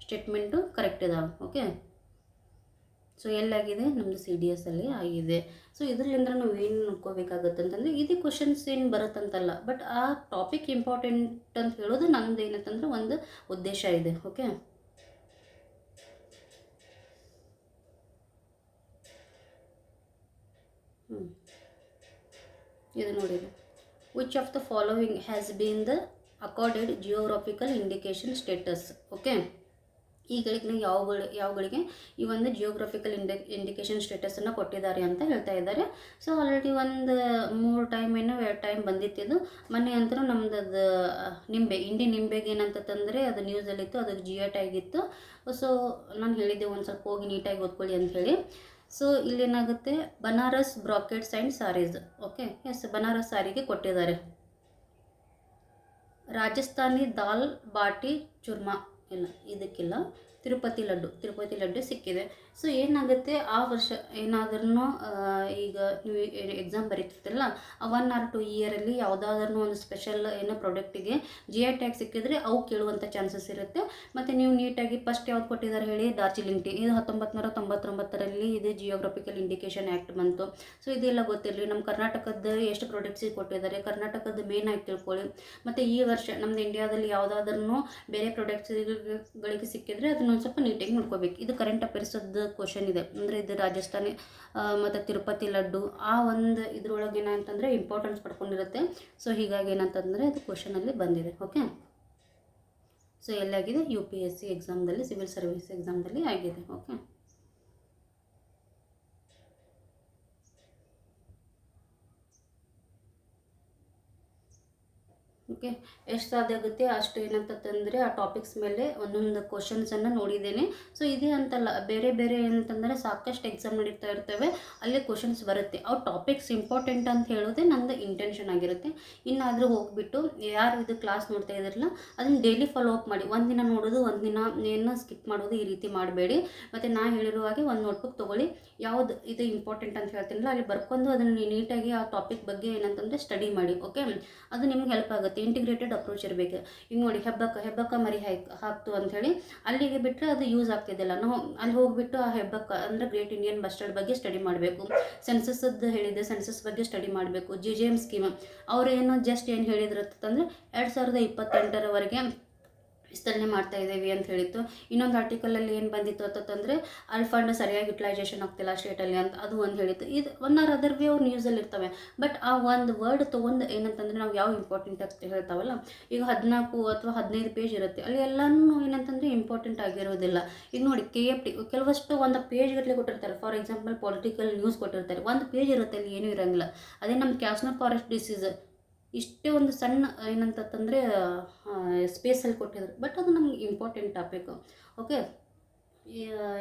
ಸ್ಟೇಟ್ಮೆಂಟು ಕರೆಕ್ಟ್ ಇದಾವೆ. ಓಕೆ, ಸೊ ಎಲ್ಲಾಗಿದೆ, ನಮ್ಮದು CDS ಅಲ್ಲಿ ಆಗಿದೆ. ಸೊ ಇದರಿಂದ ನಾವು ಏನು ನೋಡ್ಕೋಬೇಕಾಗತ್ತೆ ಅಂತಂದರೆ, ಇದು ಕ್ವಶನ್ಸ್ ಏನು ಬರುತ್ತಂತಲ್ಲ, ಬಟ್ ಆ ಟಾಪಿಕ್ ಇಂಪಾರ್ಟೆಂಟ್ ಅಂತ ಹೇಳೋದು ನಮ್ಮದು ಏನಂತಂದ್ರೆ ಒಂದು ಉದ್ದೇಶ ಇದೆ. ಓಕೆ, ಇದು ನೋಡಿರಿ, which of the following has been the accorded geographical indication status. Okay, ಈಗಳಿಗೆ ಯಾವಗಳಿಗೆ ಈ ಒಂದು ಜಿಯೋಗ್ರಫಿಕಲ್ ಇಂಡಿಕೇಶನ್ ಸ್ಟೇಟಸನ್ನು ಕೊಟ್ಟಿದ್ದಾರೆ ಅಂತ ಹೇಳ್ತಾ ಇದ್ದಾರೆ. ಸೊ ಆಲ್ರೆಡಿ ಒಂದು 3 ಟೈಮ್ 2 ಟೈಮ್ ಬಂದಿತ್ತಿದ್ದು. ಮೊನ್ನೆ ಅಂತೂ ನಮ್ದು ಅದು ಇಂಡಿ ನಿಂಬೆಗೆ ಏನಂತಂದರೆ ಅದು ನ್ಯೂಸಲ್ಲಿತ್ತು, ಅದಕ್ಕೆ ಜಿಯೋ ಟ್ಯಾಗ್ ಇತ್ತು. ಸೊ ನಾನು ಹೇಳಿದ್ದೆ ಒಂದು ಸ್ವಲ್ಪ ಹೋಗಿ ನೀಟಾಗಿ ಓದ್ಕೊಳ್ಳಿ ಅಂಥೇಳಿ. ಸೊ ಇಲ್ಲೇನಾಗುತ್ತೆ, Banaras brackets and saris. Okay, yes, Banaras ಸಾರಿಗೆ ಕೊಟ್ಟಿದ್ದಾರೆ. ರಾಜಸ್ಥಾನಿ ದಾಲ್ ಬಾಟಿ ಚೂರ್ಮಾ ಇಲ್ಲ, ಇದಕ್ಕಿಲ್ಲ. ತಿರುಪತಿ ಲಡ್ಡು ಸಿಕ್ಕಿದೆ. ಸೊ ಏನಾಗುತ್ತೆ, ಆ ವರ್ಷ ಏನಾದ್ರೂ ಈಗ ನೀವು ಎಕ್ಸಾಮ್ ಬರೀತಿರ್ತಿಲ್ಲ, ಆ 1 or 2 ಇಯರಲ್ಲಿ ಯಾವುದಾದ್ರೂ ಒಂದು ಸ್ಪೆಷಲ್ ಏನೋ ಪ್ರಾಡಕ್ಟಿಗೆ GI ಟ್ಯಾಗ್ ಸಿಕ್ಕಿದ್ರೆ ಅವು ಕೇಳುವಂಥ ಚಾನ್ಸಸ್ ಇರುತ್ತೆ. ಮತ್ತು ನೀವು ನೀಟಾಗಿ ಫಸ್ಟ್ ಯಾವ್ದು ಕೊಟ್ಟಿದ್ದಾರೆ ಹೇಳಿ, ಡಾರ್ಜಿಲಿಂಗ್ ಟೀ. ಇದು 1999ರಲ್ಲಿ ಇದು ಜಿಯೋಗ್ರಫಿಕಲ್ ಇಂಡಿಕೇಶನ್ ಆ್ಯಕ್ಟ್ ಬಂತು. ಸೊ ಇದೆಲ್ಲ ಗೊತ್ತಿರಲಿ. ನಮ್ಮ ಕರ್ನಾಟಕದ ಎಷ್ಟು ಪ್ರಾಡಕ್ಟ್ಸಿಗೆ ಕೊಟ್ಟಿದ್ದಾರೆ, ಕರ್ನಾಟಕದ ಮೇನ್ ಆಗಿ ತಿಳ್ಕೊಳ್ಳಿ. ಮತ್ತು ಈ ವರ್ಷ ನಮ್ಮದು ಇಂಡಿಯಾದಲ್ಲಿ ಯಾವುದಾದ್ರೂ ಬೇರೆ ಪ್ರಾಡಕ್ಟ್ಸ್ಗಳಿಗೆ ಸಿಕ್ಕಿದ್ರೆ ಅದನ್ನ ಒಂದು ಸ್ವಲ್ಪ ನೀಟಾಗಿ ನೋಡ್ಕೋಬೇಕು. ಇದು ಕರೆಂಟ್ ಅಫೇರ್ಸದ್ದು ಕ್ವಶನ್ ಇದೆ. ಅಂದರೆ ಇದು ರಾಜಸ್ಥಾನಿ ಮತ್ತು ತಿರುಪತಿ ಲಡ್ಡು ಆ ಒಂದು ಇದ್ರೊಳಗೆ ಏನಂತಂದರೆ ಇಂಪಾರ್ಟೆನ್ಸ್ ಪಡ್ಕೊಂಡಿರುತ್ತೆ. ಸೊ ಹೀಗಾಗಿ ಏನಂತಂದರೆ ಅದು ಕ್ವಶನಲ್ಲಿ ಬಂದಿದೆ. ಓಕೆ, ಸೊ ಎಲ್ಲಾಗಿದೆ, UPSC ಎಕ್ಸಾಮ್ದಲ್ಲಿ, ಸಿವಿಲ್ ಸರ್ವಿಸ್ ಎಕ್ಸಾಮ್ದಲ್ಲಿ ಆಗಿದೆ. ಓಕೆ, ಓಕೆ, ಎಷ್ಟು ಸಾಧ್ಯ ಆಗುತ್ತೆ ಅಷ್ಟು ಏನಂತಂದರೆ ಆ ಟಾಪಿಕ್ಸ್ ಮೇಲೆ ಒಂದೊಂದು ಕ್ವಶನ್ಸನ್ನು ನೋಡಿದ್ದೇನೆ. ಸೊ ಇದೇ ಅಂತಲ್ಲ, ಬೇರೆ ಬೇರೆ ಏನಂತಂದರೆ ಸಾಕಷ್ಟು ಎಕ್ಸಾಮ್ ನಡೀತಾ ಇರ್ತವೆ, ಅಲ್ಲೇ ಕ್ವಶನ್ಸ್ ಬರುತ್ತೆ. ಅವು ಟಾಪಿಕ್ಸ್ ಇಂಪಾರ್ಟೆಂಟ್ ಅಂತ ಹೇಳೋದೇ ನಂದು ಇಂಟೆನ್ಷನ್ ಆಗಿರುತ್ತೆ. ಇನ್ನಾದರೂ ಹೋಗಿಬಿಟ್ಟು ಯಾರು ಇದು ಕ್ಲಾಸ್ ನೋಡ್ತಾ ಇದ್ದಾರಲ್ಲ ಅದನ್ನು ಡೈಲಿ ಫಾಲೋ ಅಪ್ ಮಾಡಿ. ಒಂದಿನ ನೋಡೋದು, ಒಂದಿನ ಏನು ಸ್ಕಿಪ್ ಮಾಡೋದು, ಈ ರೀತಿ ಮಾಡಬೇಡಿ. ಮತ್ತು ನಾನು ಹೇಳಿರೋ ಹಾಗೆ ಒಂದು ನೋಟ್ಬುಕ್ ತೊಗೊಳ್ಳಿ, ಯಾವುದು ಇದು ಇಂಪಾರ್ಟೆಂಟ್ ಅಂತ ಹೇಳ್ತೀನಲ್ಲ ಅಲ್ಲಿ ಬರ್ಕೊಂಡು ಅದನ್ನು ನೀಟಾಗಿ ಆ ಟಾಪಿಕ್ ಬಗ್ಗೆ ಏನಂತಂದರೆ ಸ್ಟಡಿ ಮಾಡಿ. ಓಕೆ, ಅದು ನಿಮ್ಗೆ ಹೆಲ್ಪ್ ಆಗುತ್ತೆ. ಇಂಟಿಗ್ರೇಟೆಡ್ ಅಪ್ರೋಚ್ ಇರಬೇಕು. ಈಗ ನೋಡಿ, ಹೆಬ್ಬಕ್ಕ ಮರಿ ಹಾಕ್ತು ಅಂಥೇಳಿ ಅಲ್ಲಿಗೆ ಬಿಟ್ಟರೆ ಅದು ಯೂಸ್ ಆಗ್ತಿದ್ದಿಲ್ಲ. ನಾವು ಅಲ್ಲಿ ಹೋಗಿಬಿಟ್ಟು ಆ ಹೆಬ್ಬಕ್ಕ ಅಂದರೆ ಗ್ರೇಟ್ ಇಂಡಿಯನ್ ಬಸ್ಟರ್ಡ್ ಬಗ್ಗೆ ಸ್ಟಡಿ ಮಾಡಬೇಕು. ಸೆನ್ಸಸ್ಸದ್ದು ಹೇಳಿದೆ, ಸೆನ್ಸಸ್ ಬಗ್ಗೆ ಸ್ಟಡಿ ಮಾಡಬೇಕು. JJM ಸ್ಕೀಮ್ ಅವರು ಏನು ಜಸ್ಟ್ ಏನು ಹೇಳಿದ್ರು ಅಂತಂದರೆ 2028ರವರೆಗೆ ವಿಸ್ತರಣೆ ಮಾಡ್ತಾ ಇದ್ದೀವಿ ಅಂತ ಹೇಳಿತ್ತು. ಇನ್ನೊಂದು ಆರ್ಟಿಕಲಲ್ಲಿ ಏನು ಬಂದಿತ್ತು ಅಂತಂದರೆ ಅಲ್ಲಿ ಫಂಡ್ ಸರಿಯಾಗಿ ಯುಟಿಲೈಸೇಷನ್ ಆಗ್ತಿಲ್ಲ ಸ್ಟೇಟಲ್ಲಿ ಅಂತ, ಅದು ಒಂದು ಹೇಳಿತ್ತು. ಇದು ಒನ್ ಆರ್ ಅದರ್ ವೇ ಅವ್ರು ನ್ಯೂಸಲ್ಲಿ ಇರ್ತವೆ. ಬಟ್ ಆ ಒಂದು ವರ್ಡ್ ತೊಗೊಂಡು ಏನಂತಂದರೆ ನಾವು ಯಾವ ಇಂಪಾರ್ಟೆಂಟ್ ಆಗ್ತಿ ಹೇಳ್ತಾವಲ್ಲ, ಈಗ 14 ಅಥವಾ 15 ಪೇಜ್ ಇರುತ್ತೆ, ಅಲ್ಲಿ ಎಲ್ಲನೂ ಏನಂತಂದರೆ ಇಂಪಾರ್ಟೆಂಟ್ ಆಗಿರೋದಿಲ್ಲ. ಈಗ ನೋಡಿ, KFT ಕೆಲವಷ್ಟು ಒಂದು ಪೇಜ್ ಗಟ್ಟಲೆ ಕೊಟ್ಟಿರ್ತಾರೆ. ಫಾರ್ ಎಕ್ಸಾಂಪಲ್ ಪೊಲಿಟಿಕಲ್ ನ್ಯೂಸ್ ಕೊಟ್ಟಿರ್ತಾರೆ, ಒಂದು ಪೇಜ್ ಇರುತ್ತೆ, ಅಲ್ಲಿ ಏನೂ ಇರೋಂಗಿಲ್ಲ. ಅದೇ ನಮ್ಮ ಕ್ಯಾಸ್ನರ್ ಫಾರೆಸ್ಟ್ ಡಿಸೀಸ್ ಇಷ್ಟೇ ಒಂದು ಸಣ್ಣ ಏನಂತಂದರೆ ಸ್ಪೇಸಲ್ಲಿ ಕೊಟ್ಟಿದ್ರು. ಬಟ್ ಅದು ನಮ್ಗೆ ಇಂಪಾರ್ಟೆಂಟ್ ಟಾಪಿಕ್. ಓಕೆ,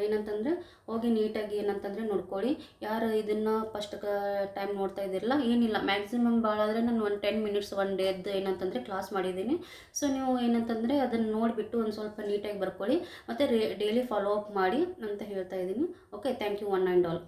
ಏನಂತಂದರೆ ಹೋಗಿ ನೀಟಾಗಿ ಏನಂತಂದರೆ ನೋಡ್ಕೊಳ್ಳಿ. ಯಾರು ಇದನ್ನು ಫಸ್ಟ್ ಟೈಮ್ ನೋಡ್ತಾ ಇದ್ದಿರಲ್ಲ, ಏನಿಲ್ಲ, ಮ್ಯಾಕ್ಸಿಮಮ್ ಭಾಳ ಆದರೆ ನಾನು ಒಂದು 10 minutes ಒನ್ ಡೇದ್ದು ಏನಂತಂದರೆ ಕ್ಲಾಸ್ ಮಾಡಿದ್ದೀನಿ. ಸೊ ನೀವು ಏನಂತಂದರೆ ಅದನ್ನು ನೋಡಿಬಿಟ್ಟು ಒಂದು ಸ್ವಲ್ಪ ನೀಟಾಗಿ ಬರ್ಕೊಳ್ಳಿ, ಮತ್ತು ಡೈಲಿ ಫಾಲೋ ಅಪ್ ಮಾಡಿ ಅಂತ ಹೇಳ್ತಾ ಇದ್ದೀನಿ. Okay, thank you one and all.